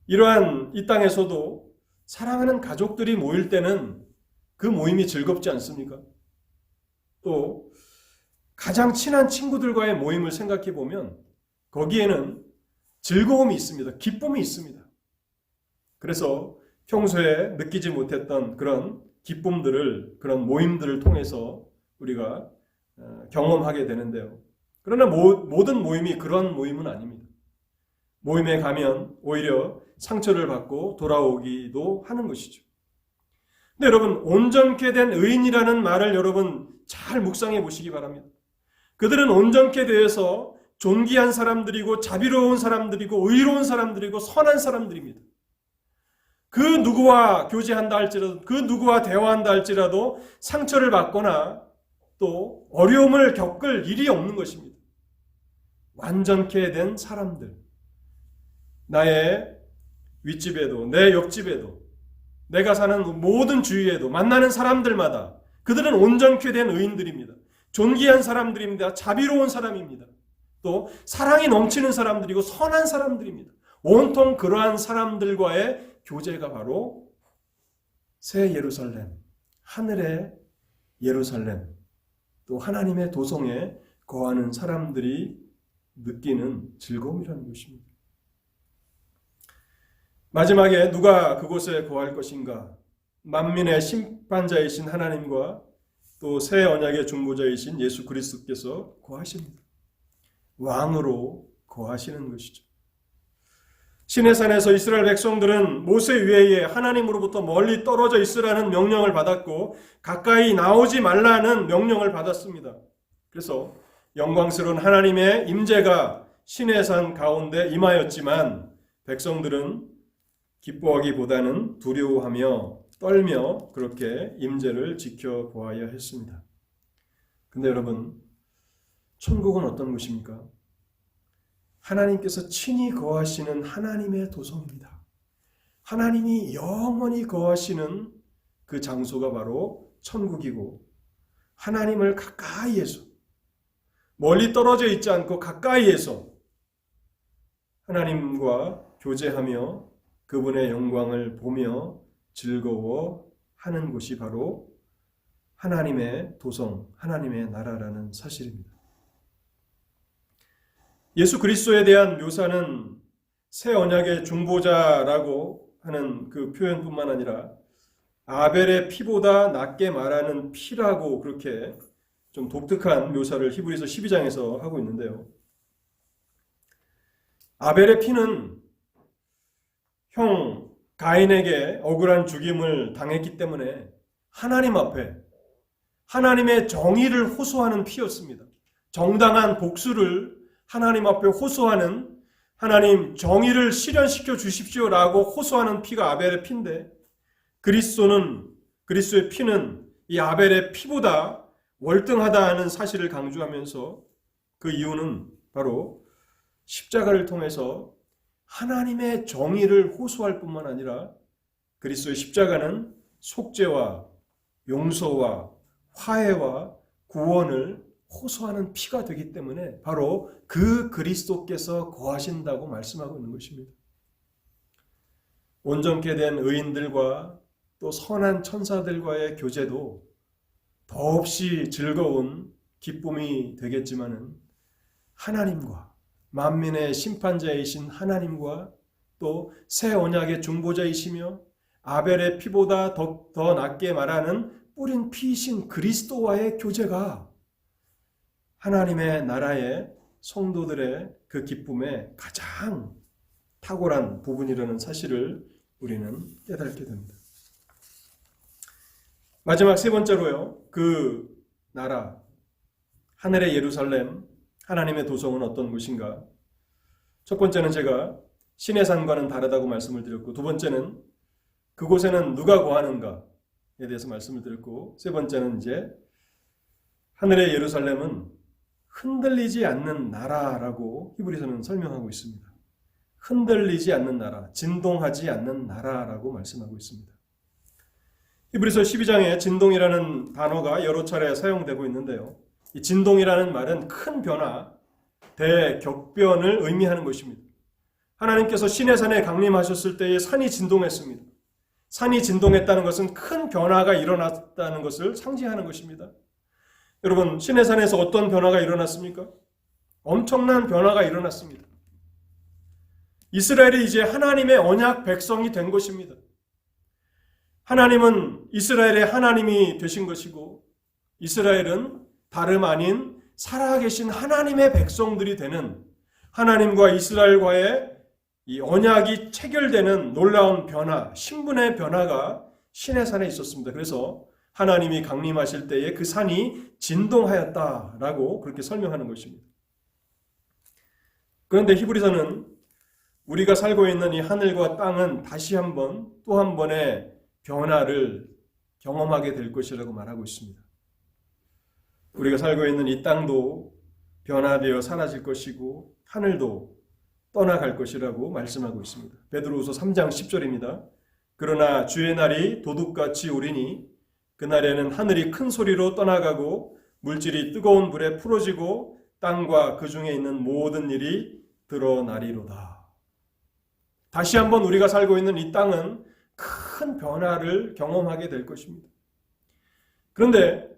이러한 이 땅에서도 사랑하는 가족들이 모일 때는 그 모임이 즐겁지 않습니까? 또 가장 친한 친구들과의 모임을 생각해 보면 거기에는 즐거움이 있습니다. 기쁨이 있습니다. 그래서 평소에 느끼지 못했던 그런 기쁨들을, 그런 모임들을 통해서 우리가 경험하게 되는데요. 그러나 모든 모임이 그런 모임은 아닙니다. 모임에 가면 오히려 상처를 받고 돌아오기도 하는 것이죠. 근데 여러분, 온전케 된 의인이라는 말을 여러분 잘 묵상해 보시기 바랍니다. 그들은 온전케 되어서 존귀한 사람들이고 자비로운 사람들이고 의로운 사람들이고 선한 사람들입니다. 그 누구와 교제한다 할지라도, 그 누구와 대화한다 할지라도 상처를 받거나 또 어려움을 겪을 일이 없는 것입니다. 완전케 된 사람들, 나의 윗집에도 내 옆집에도 내가 사는 모든 주위에도 만나는 사람들마다 그들은 온전케 된 의인들입니다. 존귀한 사람들입니다. 자비로운 사람입니다. 또 사랑이 넘치는 사람들이고 선한 사람들입니다. 온통 그러한 사람들과의 교제가 바로 새 예루살렘, 하늘의 예루살렘, 또 하나님의 도성에 거하는 사람들이 느끼는 즐거움이라는 것입니다. 마지막에 누가 그곳에 거할 것인가? 만민의 심판자이신 하나님과 또 새 언약의 중보자이신 예수 그리스도께서 거하십니다. 왕으로 거하시는 것이죠. 시내산에서 이스라엘 백성들은 모세 위에 하나님으로부터 멀리 떨어져 있으라는 명령을 받았고 가까이 나오지 말라는 명령을 받았습니다. 그래서 영광스러운 하나님의 임재가 시내산 가운데 임하였지만 백성들은 기뻐하기보다는 두려워하며 떨며 그렇게 임재를 지켜보아야 했습니다. 근데 여러분, 천국은 어떤 곳입니까? 하나님께서 친히 거하시는 하나님의 도성입니다. 하나님이 영원히 거하시는 그 장소가 바로 천국이고 하나님을 가까이에서, 멀리 떨어져 있지 않고 가까이에서 하나님과 교제하며 그분의 영광을 보며 즐거워하는 곳이 바로 하나님의 도성, 하나님의 나라라는 사실입니다. 예수 그리스도에 대한 묘사는 새 언약의 중보자라고 하는 그 표현뿐만 아니라 아벨의 피보다 낫게 말하는 피라고 그렇게 좀 독특한 묘사를 히브리서 12장에서 하고 있는데요. 아벨의 피는 형 가인에게 억울한 죽임을 당했기 때문에 하나님 앞에 하나님의 정의를 호소하는 피였습니다. 정당한 복수를 하나님 앞에 호소하는, 하나님 정의를 실현시켜 주십시오라고 호소하는 피가 아벨의 피인데 그리스도의 피는 이 아벨의 피보다 월등하다는 사실을 강조하면서 그 이유는 바로 십자가를 통해서 하나님의 정의를 호소할 뿐만 아니라 그리스도의 십자가는 속죄와 용서와 화해와 구원을 호소하는 피가 되기 때문에 바로 그 그리스도께서 거하신다고 말씀하고 있는 것입니다. 온전케 된 의인들과 또 선한 천사들과의 교제도 더없이 즐거운 기쁨이 되겠지만은 하나님과 만민의 심판자이신 하나님과 또 새 언약의 중보자이시며 아벨의 피보다 더 낫게 말하는 뿌린 피이신 그리스도와의 교제가 하나님의 나라의 성도들의 그 기쁨의 가장 탁월한 부분이라는 사실을 우리는 깨닫게 됩니다. 마지막 세 번째로요, 그 나라, 하늘의 예루살렘, 하나님의 도성은 어떤 곳인가? 첫 번째는 제가 신의 산과는 다르다고 말씀을 드렸고, 두 번째는 그곳에는 누가 거하는가에 대해서 말씀을 드렸고, 세 번째는 이제 하늘의 예루살렘은 흔들리지 않는 나라라고 히브리서는 설명하고 있습니다. 흔들리지 않는 나라, 진동하지 않는 나라라고 말씀하고 있습니다. 히브리서 12장에 진동이라는 단어가 여러 차례 사용되고 있는데요. 이 진동이라는 말은 큰 변화, 대격변을 의미하는 것입니다. 하나님께서 시내 산에 강림하셨을 때에 산이 진동했습니다. 산이 진동했다는 것은 큰 변화가 일어났다는 것을 상징하는 것입니다. 여러분, 시내 산에서 어떤 변화가 일어났습니까? 엄청난 변화가 일어났습니다. 이스라엘이 이제 하나님의 언약 백성이 된 것입니다. 하나님은 이스라엘의 하나님이 되신 것이고, 이스라엘은 다름 아닌 살아계신 하나님의 백성들이 되는, 하나님과 이스라엘과의 이 언약이 체결되는 놀라운 변화, 신분의 변화가 시내산에 있었습니다. 그래서 하나님이 강림하실 때에 그 산이 진동하였다라고 그렇게 설명하는 것입니다. 그런데 히브리서는 우리가 살고 있는 이 하늘과 땅은 다시 한번 또 한 번의 변화를 경험하게 될 것이라고 말하고 있습니다. 우리가 살고 있는 이 땅도 변화되어 사라질 것이고 하늘도 떠나갈 것이라고 말씀하고 있습니다. 베드로후서 3장 10절입니다. 그러나 주의 날이 도둑같이 오리니 그날에는 하늘이 큰 소리로 떠나가고 물질이 뜨거운 불에 풀어지고 땅과 그 중에 있는 모든 일이 드러나리로다. 다시 한번 우리가 살고 있는 이 땅은 큰 변화를 경험하게 될 것입니다. 그런데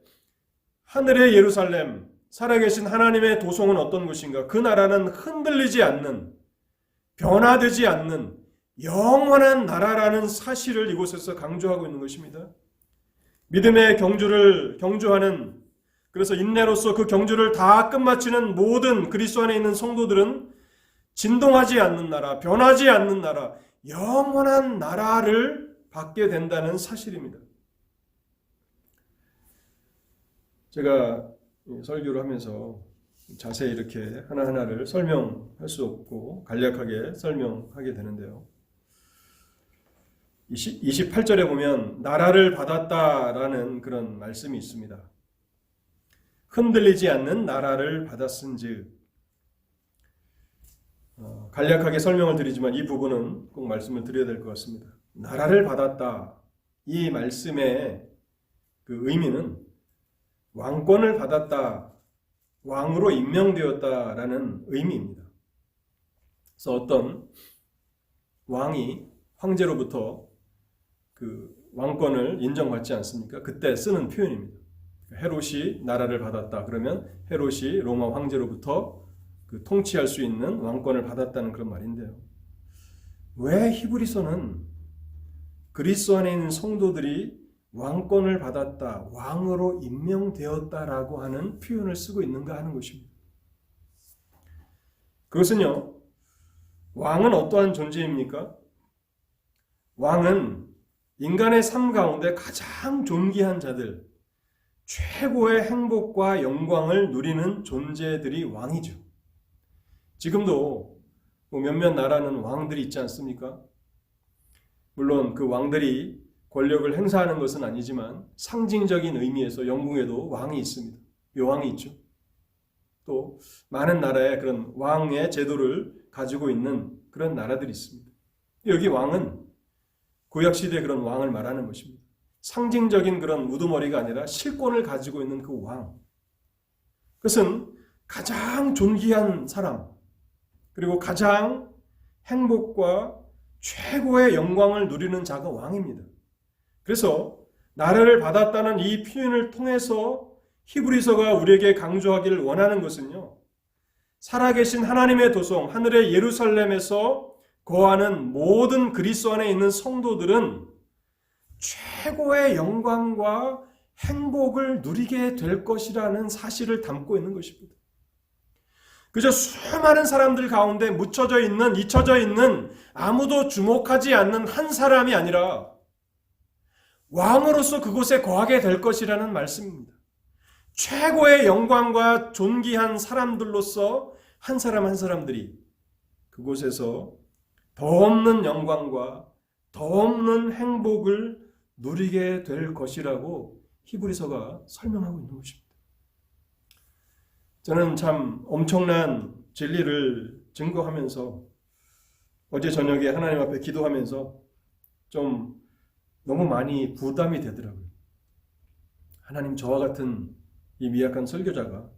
하늘의 예루살렘, 살아계신 하나님의 도성은 어떤 곳인가? 그 나라는 흔들리지 않는, 변화되지 않는 영원한 나라라는 사실을 이곳에서 강조하고 있는 것입니다. 믿음의 경주를 경주하는, 그래서 인내로서 그 경주를 다 끝마치는 모든 그리스도 안에 있는 성도들은 진동하지 않는 나라, 변하지 않는 나라, 영원한 나라를 받게 된다는 사실입니다. 제가 설교를 하면서 자세히 이렇게 하나하나를 설명할 수 없고 간략하게 설명하게 되는데요. 28절에 보면 나라를 받았다라는 그런 말씀이 있습니다. 흔들리지 않는 나라를 받았은즉, 간략하게 설명을 드리지만 이 부분은 꼭 말씀을 드려야 될 것 같습니다. 나라를 받았다, 이 말씀의 그 의미는 왕권을 받았다, 왕으로 임명되었다라는 의미입니다. 그래서 어떤 왕이 황제로부터 그 왕권을 인정받지 않습니까? 그때 쓰는 표현입니다. 헤롯이 나라를 받았다 그러면 헤롯이 로마 황제로부터 그 통치할 수 있는 왕권을 받았다는 그런 말인데요. 왜 히브리서는 그리스도 안에 있는 성도들이 왕권을 받았다, 왕으로 임명되었다라고 하는 표현을 쓰고 있는가 하는 것입니다. 그것은요, 왕은 어떠한 존재입니까? 왕은 인간의 삶 가운데 가장 존귀한 자들, 최고의 행복과 영광을 누리는 존재들이 왕이죠. 지금도 몇몇 나라는 왕들이 있지 않습니까? 물론 그 왕들이 권력을 행사하는 것은 아니지만 상징적인 의미에서 영국에도 왕이 있습니다. 요왕이 있죠. 또 많은 나라에 그런 왕의 제도를 가지고 있는 그런 나라들이 있습니다. 여기 왕은 구약시대의 그런 왕을 말하는 것입니다. 상징적인 그런 우두머리가 아니라 실권을 가지고 있는 그 왕. 그것은 가장 존귀한 사람, 그리고 가장 행복과 최고의 영광을 누리는 자가 왕입니다. 그래서 나라를 받았다는 이 표현을 통해서 히브리서가 우리에게 강조하기를 원하는 것은요, 살아계신 하나님의 도성 하늘의 예루살렘에서 거하는 모든 그리스도 안에 있는 성도들은 최고의 영광과 행복을 누리게 될 것이라는 사실을 담고 있는 것입니다. 그저 수많은 사람들 가운데 묻혀져 있는, 잊혀져 있는, 아무도 주목하지 않는 한 사람이 아니라 왕으로서 그곳에 거하게 될 것이라는 말씀입니다. 최고의 영광과 존귀한 사람들로서 한 사람 한 사람들이 그곳에서 더 없는 영광과 더 없는 행복을 누리게 될 것이라고 히브리서가 설명하고 있는 것입니다. 저는 참 엄청난 진리를 증거하면서 어제 저녁에 하나님 앞에 기도하면서 좀 너무 많이 부담이 되더라고요. 하나님, 저와 같은 이 미약한 설교자가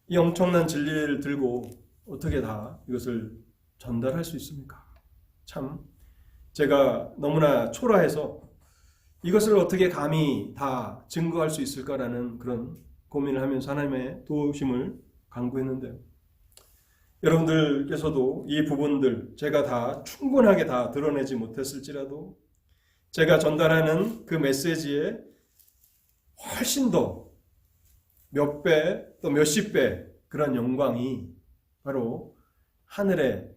이 엄청난 진리를 들고 어떻게 다 이것을 전달할 수 있습니까? 참 제가 너무나 초라해서 이것을 어떻게 감히 다 증거할 수 있을까라는 그런 고민을 하면서 하나님의 도우심을 간구했는데요. 여러분들께서도 이 부분들 제가 다 충분하게 다 드러내지 못했을지라도 제가 전달하는 그 메시지에 훨씬 더 몇 배, 또 몇십 배 그런 영광이 바로 하늘의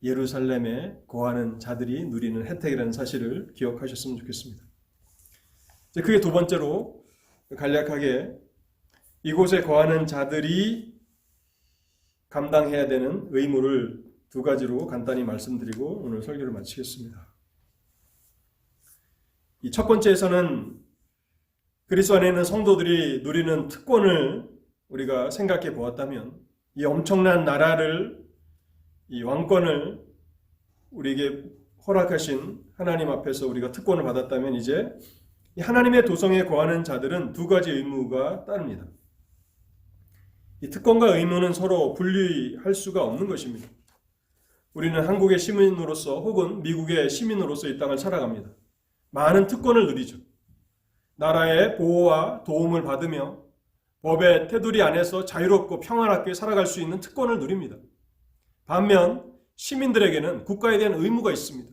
예루살렘에 거하는 자들이 누리는 혜택이라는 사실을 기억하셨으면 좋겠습니다. 그게 두 번째로 간략하게 이곳에 거하는 자들이 감당해야 되는 의무를 두 가지로 간단히 말씀드리고 오늘 설교를 마치겠습니다. 이 첫 번째에서는 그리스도 안에 있는 성도들이 누리는 특권을 우리가 생각해 보았다면, 이 엄청난 나라를, 이 왕권을 우리에게 허락하신 하나님 앞에서 우리가 특권을 받았다면, 이제 이 하나님의 도성에 거하는 자들은 두 가지 의무가 따릅니다. 이 특권과 의무는 서로 분리할 수가 없는 것입니다. 우리는 한국의 시민으로서 혹은 미국의 시민으로서 이 땅을 살아갑니다. 많은 특권을 누리죠. 나라의 보호와 도움을 받으며 법의 테두리 안에서 자유롭고 평안하게 살아갈 수 있는 특권을 누립니다. 반면 시민들에게는 국가에 대한 의무가 있습니다.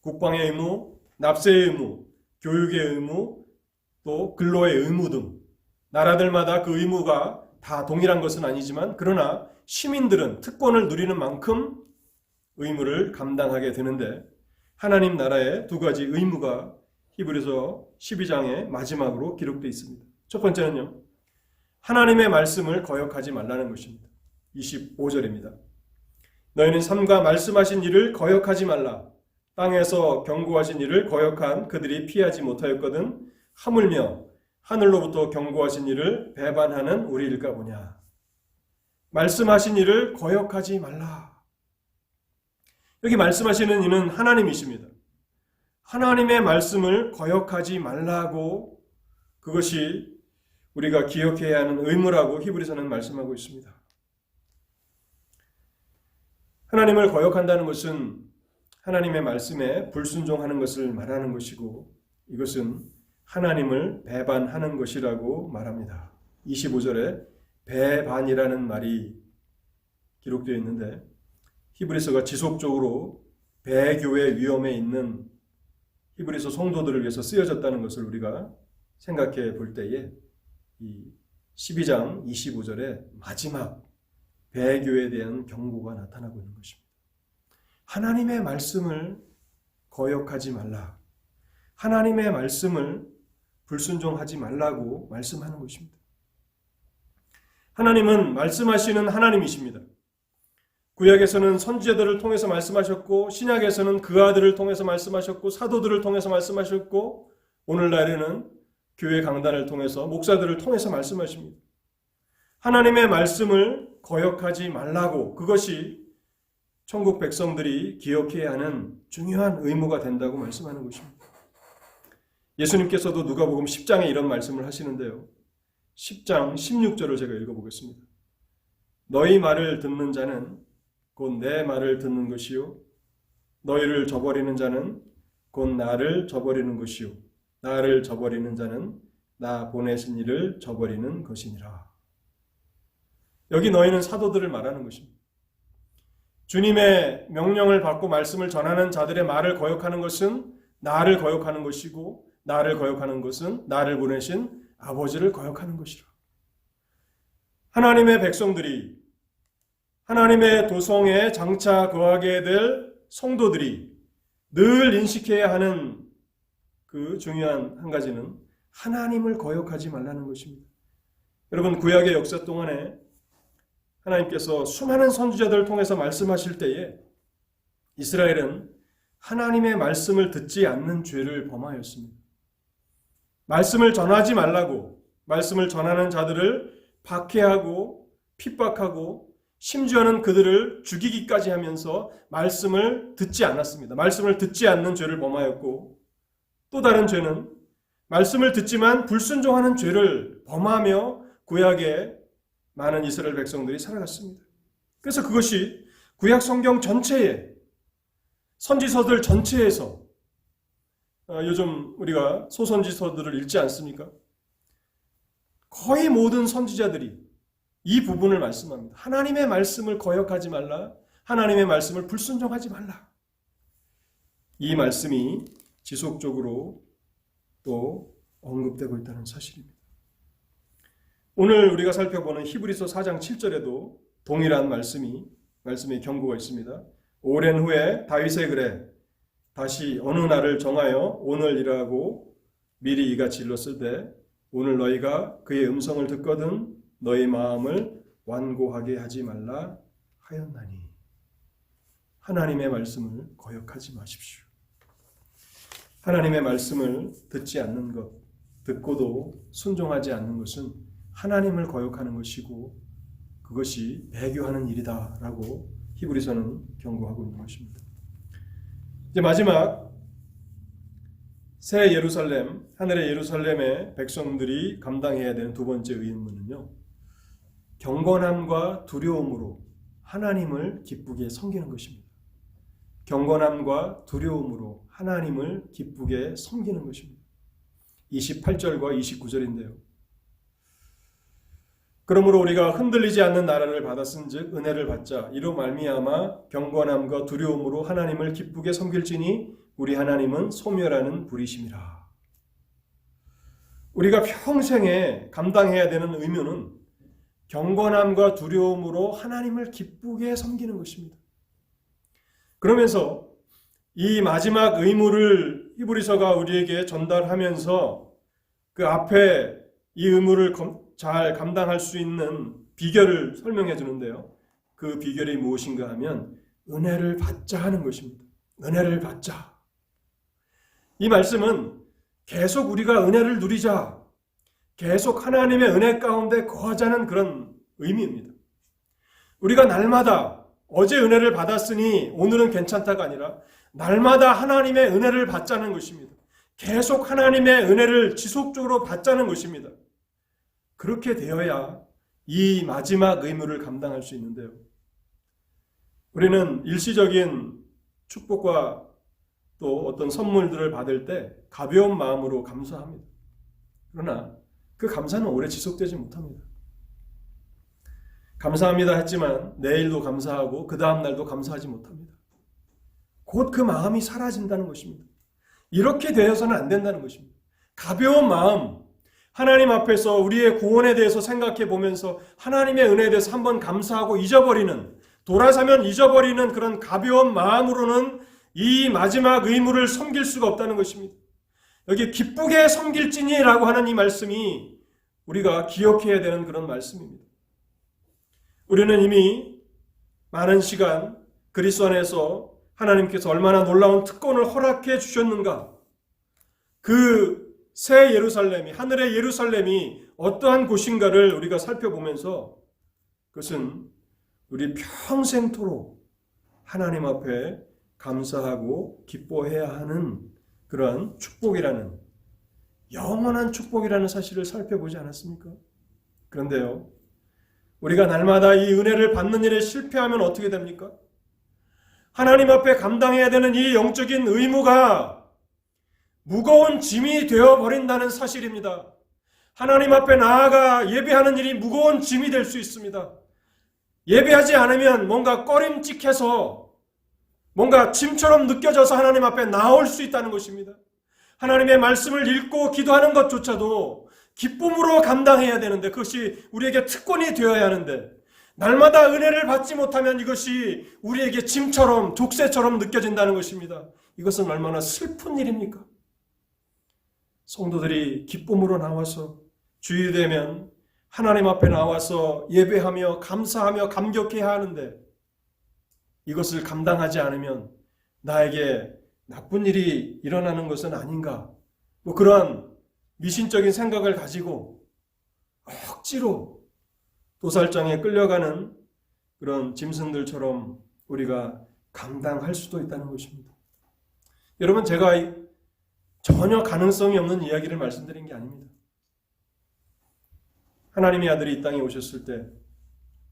국방의 의무, 납세의 의무, 교육의 의무, 또 근로의 의무 등 나라들마다 그 의무가 다 동일한 것은 아니지만, 그러나 시민들은 특권을 누리는 만큼 의무를 감당하게 되는데, 하나님 나라의 두 가지 의무가 히브리서 12장의 마지막으로 기록되어 있습니다. 첫 번째는요, 하나님의 말씀을 거역하지 말라는 것입니다. 25절입니다. 너희는 삼가 말씀하신 일을 거역하지 말라. 땅에서 경고하신 일을 거역한 그들이 피하지 못하였거든 하물며 하늘로부터 경고하신 일을 배반하는 우리일까 보냐. 말씀하신 일을 거역하지 말라. 여기 말씀하시는 이는 하나님이십니다. 하나님의 말씀을 거역하지 말라고, 그것이 우리가 기억해야 하는 의무라고 히브리서는 말씀하고 있습니다. 하나님을 거역한다는 것은 하나님의 말씀에 불순종하는 것을 말하는 것이고, 이것은 하나님을 배반하는 것이라고 말합니다. 25절에 배반이라는 말이 기록되어 있는데, 히브리서가 지속적으로 배교의 위험에 있는 히브리서 성도들을 위해서 쓰여졌다는 것을 우리가 생각해 볼 때에 이 12장 25절에 마지막 배교에 대한 경고가 나타나고 있는 것입니다. 하나님의 말씀을 거역하지 말라. 하나님의 말씀을 불순종하지 말라고 말씀하는 것입니다. 하나님은 말씀하시는 하나님이십니다. 구약에서는 선지자들을 통해서 말씀하셨고, 신약에서는 그 아들을 통해서 말씀하셨고, 사도들을 통해서 말씀하셨고, 오늘날에는 교회 강단을 통해서 목사들을 통해서 말씀하십니다. 하나님의 말씀을 거역하지 말라고, 그것이 천국 백성들이 기억해야 하는 중요한 의무가 된다고 말씀하는 것입니다. 예수님께서도 누가복음 10장에 이런 말씀을 하시는데요. 10장 16절을 제가 읽어보겠습니다. 너희 말을 듣는 자는 곧 내 말을 듣는 것이요, 너희를 저버리는 자는 곧 나를 저버리는 것이요, 나를 저버리는 자는 나 보내신 이를 저버리는 것이니라. 여기 너희는 사도들을 말하는 것입니다. 주님의 명령을 받고 말씀을 전하는 자들의 말을 거역하는 것은 나를 거역하는 것이고, 나를 거역하는 것은 나를 보내신 아버지를 거역하는 것이라. 하나님의 백성들이, 하나님의 도성에 장차 거하게 될 성도들이 늘 인식해야 하는 그 중요한 한 가지는 하나님을 거역하지 말라는 것입니다. 여러분, 구약의 역사 동안에 하나님께서 수많은 선지자들을 통해서 말씀하실 때에 이스라엘은 하나님의 말씀을 듣지 않는 죄를 범하였습니다. 말씀을 전하지 말라고 말씀을 전하는 자들을 박해하고 핍박하고 심지어는 그들을 죽이기까지 하면서 말씀을 듣지 않았습니다. 말씀을 듣지 않는 죄를 범하였고, 또 다른 죄는 말씀을 듣지만 불순종하는 죄를 범하며 구약의 많은 이스라엘 백성들이 살아갔습니다. 그래서 그것이 구약 성경 전체에, 선지서들 전체에서, 요즘 우리가 소선지서들을 읽지 않습니까? 거의 모든 선지자들이 이 부분을 말씀합니다. 하나님의 말씀을 거역하지 말라. 하나님의 말씀을 불순종하지 말라. 이 말씀이 지속적으로 또 언급되고 있다는 사실입니다. 오늘 우리가 살펴보는 히브리서 4장 7절에도 동일한 말씀의 경고가 있습니다. 오랜 후에 다윗의 글에 다시 어느 날을 정하여 오늘이라고 미리 이같이 일렀을 때 오늘 너희가 그의 음성을 듣거든 너희 마음을 완고하게 하지 말라 하였나니. 하나님의 말씀을 거역하지 마십시오. 하나님의 말씀을 듣지 않는 것, 듣고도 순종하지 않는 것은 하나님을 거역하는 것이고 그것이 배교하는 일이다라고 히브리서는 경고하고 있는 것입니다. 이제 마지막 새 예루살렘, 하늘의 예루살렘의 백성들이 감당해야 되는 두 번째 의무는요, 경건함과 두려움으로 하나님을 기쁘게 섬기는 것입니다. 경건함과 두려움으로 하나님을 기쁘게 섬기는 것입니다. 28절과 29절인데요. 그러므로 우리가 흔들리지 않는 나라를 받았은즉 은혜를 받자. 이로 말미암아 경건함과 두려움으로 하나님을 기쁘게 섬길지니 우리 하나님은 소멸하는 불이심이라. 우리가 평생에 감당해야 되는 의무는 경건함과 두려움으로 하나님을 기쁘게 섬기는 것입니다. 그러면서 이 마지막 의무를 히브리서가 우리에게 전달하면서 그 앞에 이 의무를 잘 감당할 수 있는 비결을 설명해 주는데요. 그 비결이 무엇인가 하면 은혜를 받자 하는 것입니다. 은혜를 받자. 이 말씀은 계속 우리가 은혜를 누리자, 계속 하나님의 은혜 가운데 거하자는 그런 의미입니다. 우리가 날마다 어제 은혜를 받았으니 오늘은 괜찮다가 아니라 날마다 하나님의 은혜를 받자는 것입니다. 계속 하나님의 은혜를 지속적으로 받자는 것입니다. 그렇게 되어야 이 마지막 의무를 감당할 수 있는데요. 우리는 일시적인 축복과 또 어떤 선물들을 받을 때 가벼운 마음으로 감사합니다. 그러나 그 감사는 오래 지속되지 못합니다. 감사합니다 했지만 내일도 감사하고 그 다음 날도 감사하지 못합니다. 곧 그 마음이 사라진다는 것입니다. 이렇게 되어서는 안 된다는 것입니다. 가벼운 마음, 하나님 앞에서 우리의 구원에 대해서 생각해 보면서 하나님의 은혜에 대해서 한번 감사하고 잊어버리는, 돌아서면 잊어버리는 그런 가벼운 마음으로는 이 마지막 의무를 섬길 수가 없다는 것입니다. 여기 기쁘게 섬길지니라고 하는 이 말씀이 우리가 기억해야 되는 그런 말씀입니다. 우리는 이미 많은 시간 그리스도 안에서 하나님께서 얼마나 놀라운 특권을 허락해 주셨는가, 그 새 예루살렘이, 하늘의 예루살렘이 어떠한 곳인가를 우리가 살펴보면서 그것은 우리 평생토록 하나님 앞에 감사하고 기뻐해야 하는 그러한 축복이라는, 영원한 축복이라는 사실을 살펴보지 않았습니까? 그런데요, 우리가 날마다 이 은혜를 받는 일에 실패하면 어떻게 됩니까? 하나님 앞에 감당해야 되는 이 영적인 의무가 무거운 짐이 되어버린다는 사실입니다. 하나님 앞에 나아가 예배하는 일이 무거운 짐이 될 수 있습니다. 예배하지 않으면 뭔가 꺼림칙해서 뭔가 짐처럼 느껴져서 하나님 앞에 나올 수 있다는 것입니다. 하나님의 말씀을 읽고 기도하는 것조차도 기쁨으로 감당해야 되는데 그것이 우리에게 특권이 되어야 하는데 날마다 은혜를 받지 못하면 이것이 우리에게 짐처럼 족쇄처럼 느껴진다는 것입니다. 이것은 얼마나 슬픈 일입니까? 성도들이 기쁨으로 나와서 주일 되면 하나님 앞에 나와서 예배하며 감사하며 감격해야 하는데 이것을 감당하지 않으면 나에게 나쁜 일이 일어나는 것은 아닌가? 그러한 미신적인 생각을 가지고 억지로 도살장에 끌려가는 그런 짐승들처럼 우리가 감당할 수도 있다는 것입니다. 여러분, 제가 전혀 가능성이 없는 이야기를 말씀드린 게 아닙니다. 하나님의 아들이 이 땅에 오셨을 때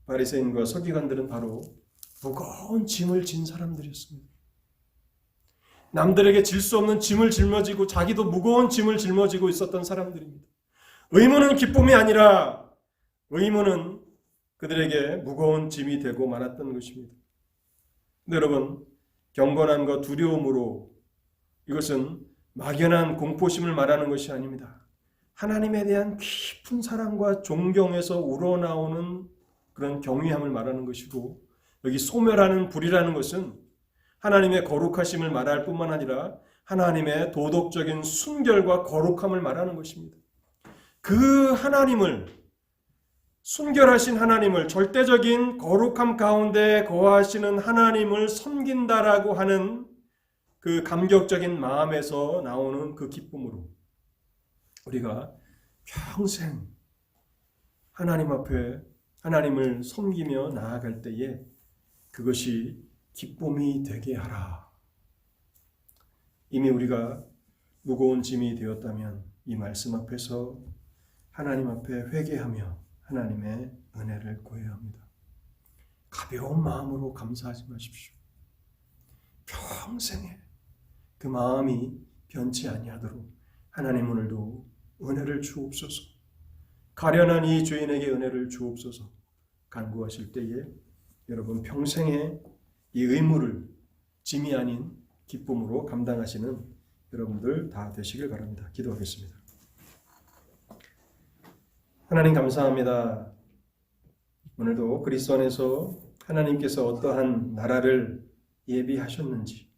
바리새인과 서기관들은 바로 무거운 짐을 진 사람들이었습니다. 남들에게 질 수 없는 짐을 짊어지고 자기도 무거운 짐을 짊어지고 있었던 사람들입니다. 의무는 기쁨이 아니라 의무는 그들에게 무거운 짐이 되고 말았던 것입니다. 근데 여러분, 경건함과 두려움으로 이것은 막연한 공포심을 말하는 것이 아닙니다. 하나님에 대한 깊은 사랑과 존경에서 우러나오는 그런 경외함을 말하는 것이고 여기 소멸하는 불이라는 것은 하나님의 거룩하심을 말할 뿐만 아니라 하나님의 도덕적인 순결과 거룩함을 말하는 것입니다. 그 하나님을, 순결하신 하나님을, 절대적인 거룩함 가운데 거하시는 하나님을 섬긴다라고 하는 그 감격적인 마음에서 나오는 그 기쁨으로 우리가 평생 하나님 앞에 하나님을 섬기며 나아갈 때에 그것이 기쁨이 되게 하라. 이미 우리가 무거운 짐이 되었다면 이 말씀 앞에서 하나님 앞에 회개하며 하나님의 은혜를 구해야 합니다. 가벼운 마음으로 감사하지 마십시오. 평생에 그 마음이 변치 아니하도록 하나님 오늘도 은혜를 주옵소서. 가련한 이 죄인에게 은혜를 주옵소서. 간구하실 때에 여러분 평생에 이 의무를 짐이 아닌 기쁨으로 감당하시는 여러분들 다 되시길 바랍니다. 기도하겠습니다. 하나님 감사합니다. 오늘도 그리스도 안에서 하나님께서 어떠한 나라를 예비하셨는지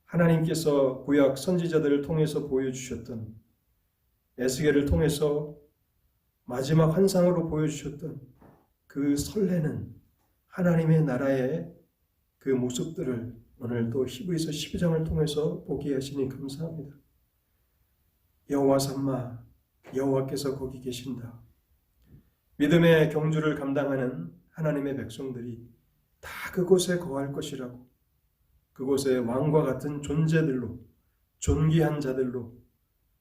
하나님께서 구약 선지자들을 통해서 보여주셨던 에스겔을 통해서 마지막 환상으로 보여주셨던 그 설레는 하나님의 나라의 그 모습들을 오늘도 히브리서 12장을 통해서 보게 하시니 감사합니다. 여호와 삼마, 여호와께서 거기 계신다. 믿음의 경주를 감당하는 하나님의 백성들이 다 그곳에 거할 것이라고, 그곳에 왕과 같은 존재들로, 존귀한 자들로,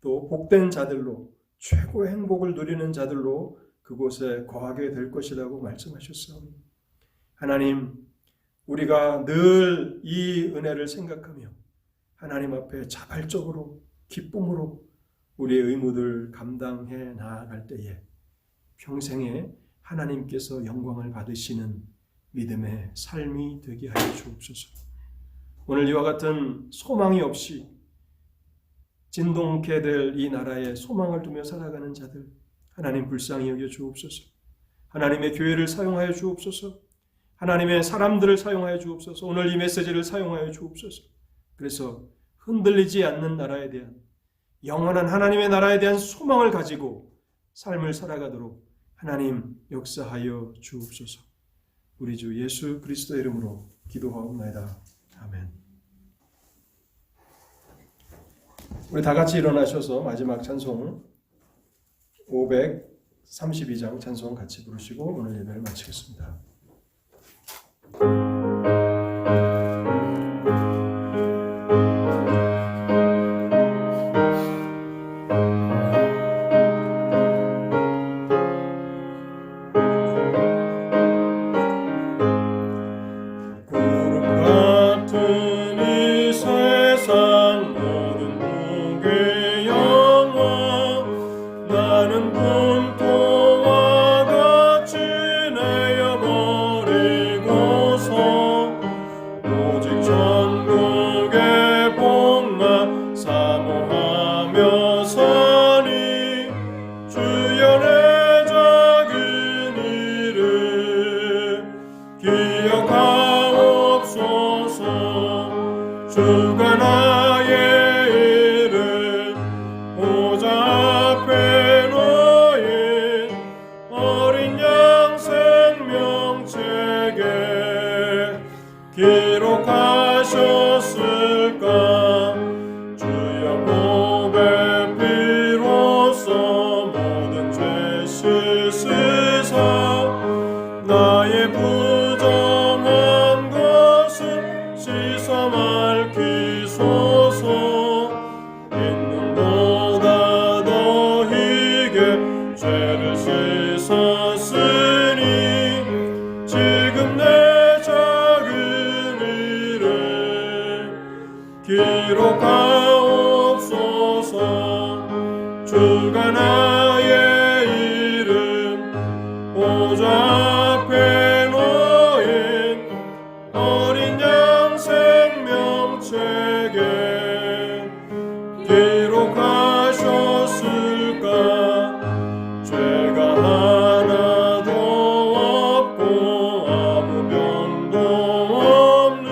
또 복된 자들로, 최고의 행복을 누리는 자들로 그곳에 거하게 될 것이라고 말씀하셨사오니 하나님, 우리가 늘 이 은혜를 생각하며 하나님 앞에 자발적으로 기쁨으로 우리의 의무들 감당해 나아갈 때에 평생에 하나님께서 영광을 받으시는 믿음의 삶이 되게 하여 주옵소서. 오늘 이와 같은 소망이 없이 진동케 될 이 나라에 소망을 두며 살아가는 자들 하나님 불쌍히 여겨 주옵소서. 하나님의 교회를 사용하여 주옵소서. 하나님의 사람들을 사용하여 주옵소서. 오늘 이 메시지를 사용하여 주옵소서. 그래서 흔들리지 않는 나라에 대한, 영원한 하나님의 나라에 대한 소망을 가지고 삶을 살아가도록 하나님 역사하여 주옵소서. 우리 주 예수 그리스도의 이름으로 기도하옵나이다. 아멘. 우리 다 같이 일어나셔서 마지막 찬송 532장 찬송 같이 부르시고 오늘 예배를 마치겠습니다. 구름 같은 이 세상 모든 주가 나의 이름 보좌 앞에 놓인 어린 양 생명책에 기록하셨을까. 주여 보배 피로써 모든 죄 씻으사 나의 부정한 것을 씻어 맑히소서. 있는 보다 더히게 죄를 씻었으니 지금 내 작은 일을 기록하옵소서. 주가 나의 이름 보좌 앞에 놓인 어린 양 생명책에 기록하셨을까. 죄가 하나도 없고 아무 병도 없는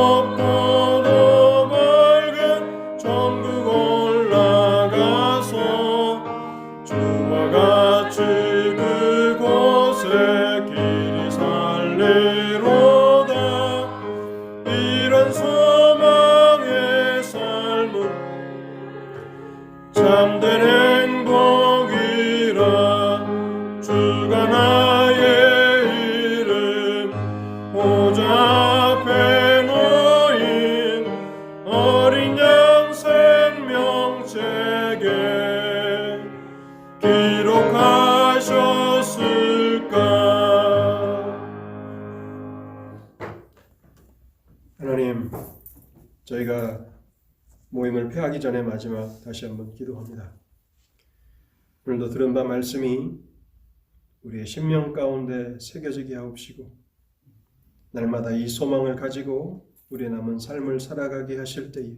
영화롭고도 맑은 천국 올라가서 주와 같이 그곳에 길이 살리로다. 이런 소망의 삶은 참된 행복이라. 주가 나의 이름 보좌 앞에 놓인 어린 양 생명책에 기록하셨을까. 하나님, 저희가 모임을 폐하기 전에 마지막 다시 한번 기도합니다. 오늘도 들은 바 말씀이 우리의 심령 가운데 새겨지게 하옵시고 날마다 이 소망을 가지고 우리의 남은 삶을 살아가게 하실 때에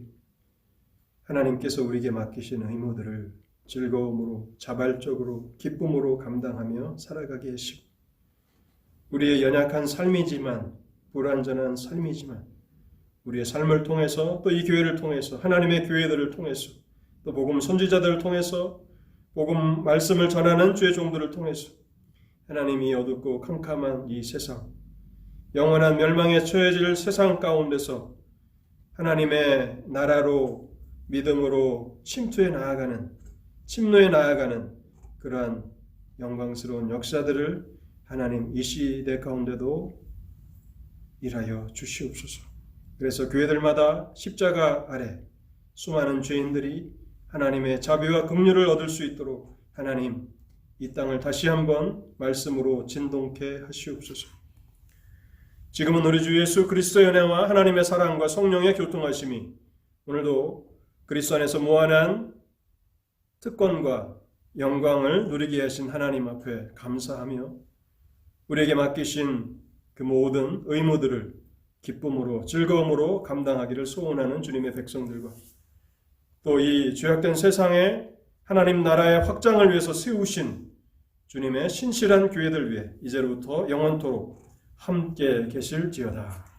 하나님께서 우리에게 맡기신 의무들을 즐거움으로 자발적으로 기쁨으로 감당하며 살아가게 하시고 우리의 연약한 삶이지만 불완전한 삶이지만 우리의 삶을 통해서 또 이 교회를 통해서 하나님의 교회들을 통해서 또 복음 선지자들을 통해서 복음 말씀을 전하는 주의 종들을 통해서 하나님이 어둡고 캄캄한 이 세상 영원한 멸망에 처해질 세상 가운데서 하나님의 나라로 믿음으로 침노해 나아가는 그러한 영광스러운 역사들을 하나님 이 시대 가운데도 일하여 주시옵소서. 그래서 교회들마다 십자가 아래 수많은 죄인들이 하나님의 자비와 긍휼을 얻을 수 있도록 하나님 이 땅을 다시 한번 말씀으로 진동케 하시옵소서. 지금은 우리 주 예수 그리스도의 은혜와 하나님의 사랑과 성령의 교통하심이 오늘도 그리스도 안에서 무한한 특권과 영광을 누리게 하신 하나님 앞에 감사하며 우리에게 맡기신 그 모든 의무들을 기쁨으로 즐거움으로 감당하기를 소원하는 주님의 백성들과 또 이 죄악된 세상에 하나님 나라의 확장을 위해서 세우신 주님의 신실한 교회들 위해 이제로부터 영원토록 함께 계실지어다.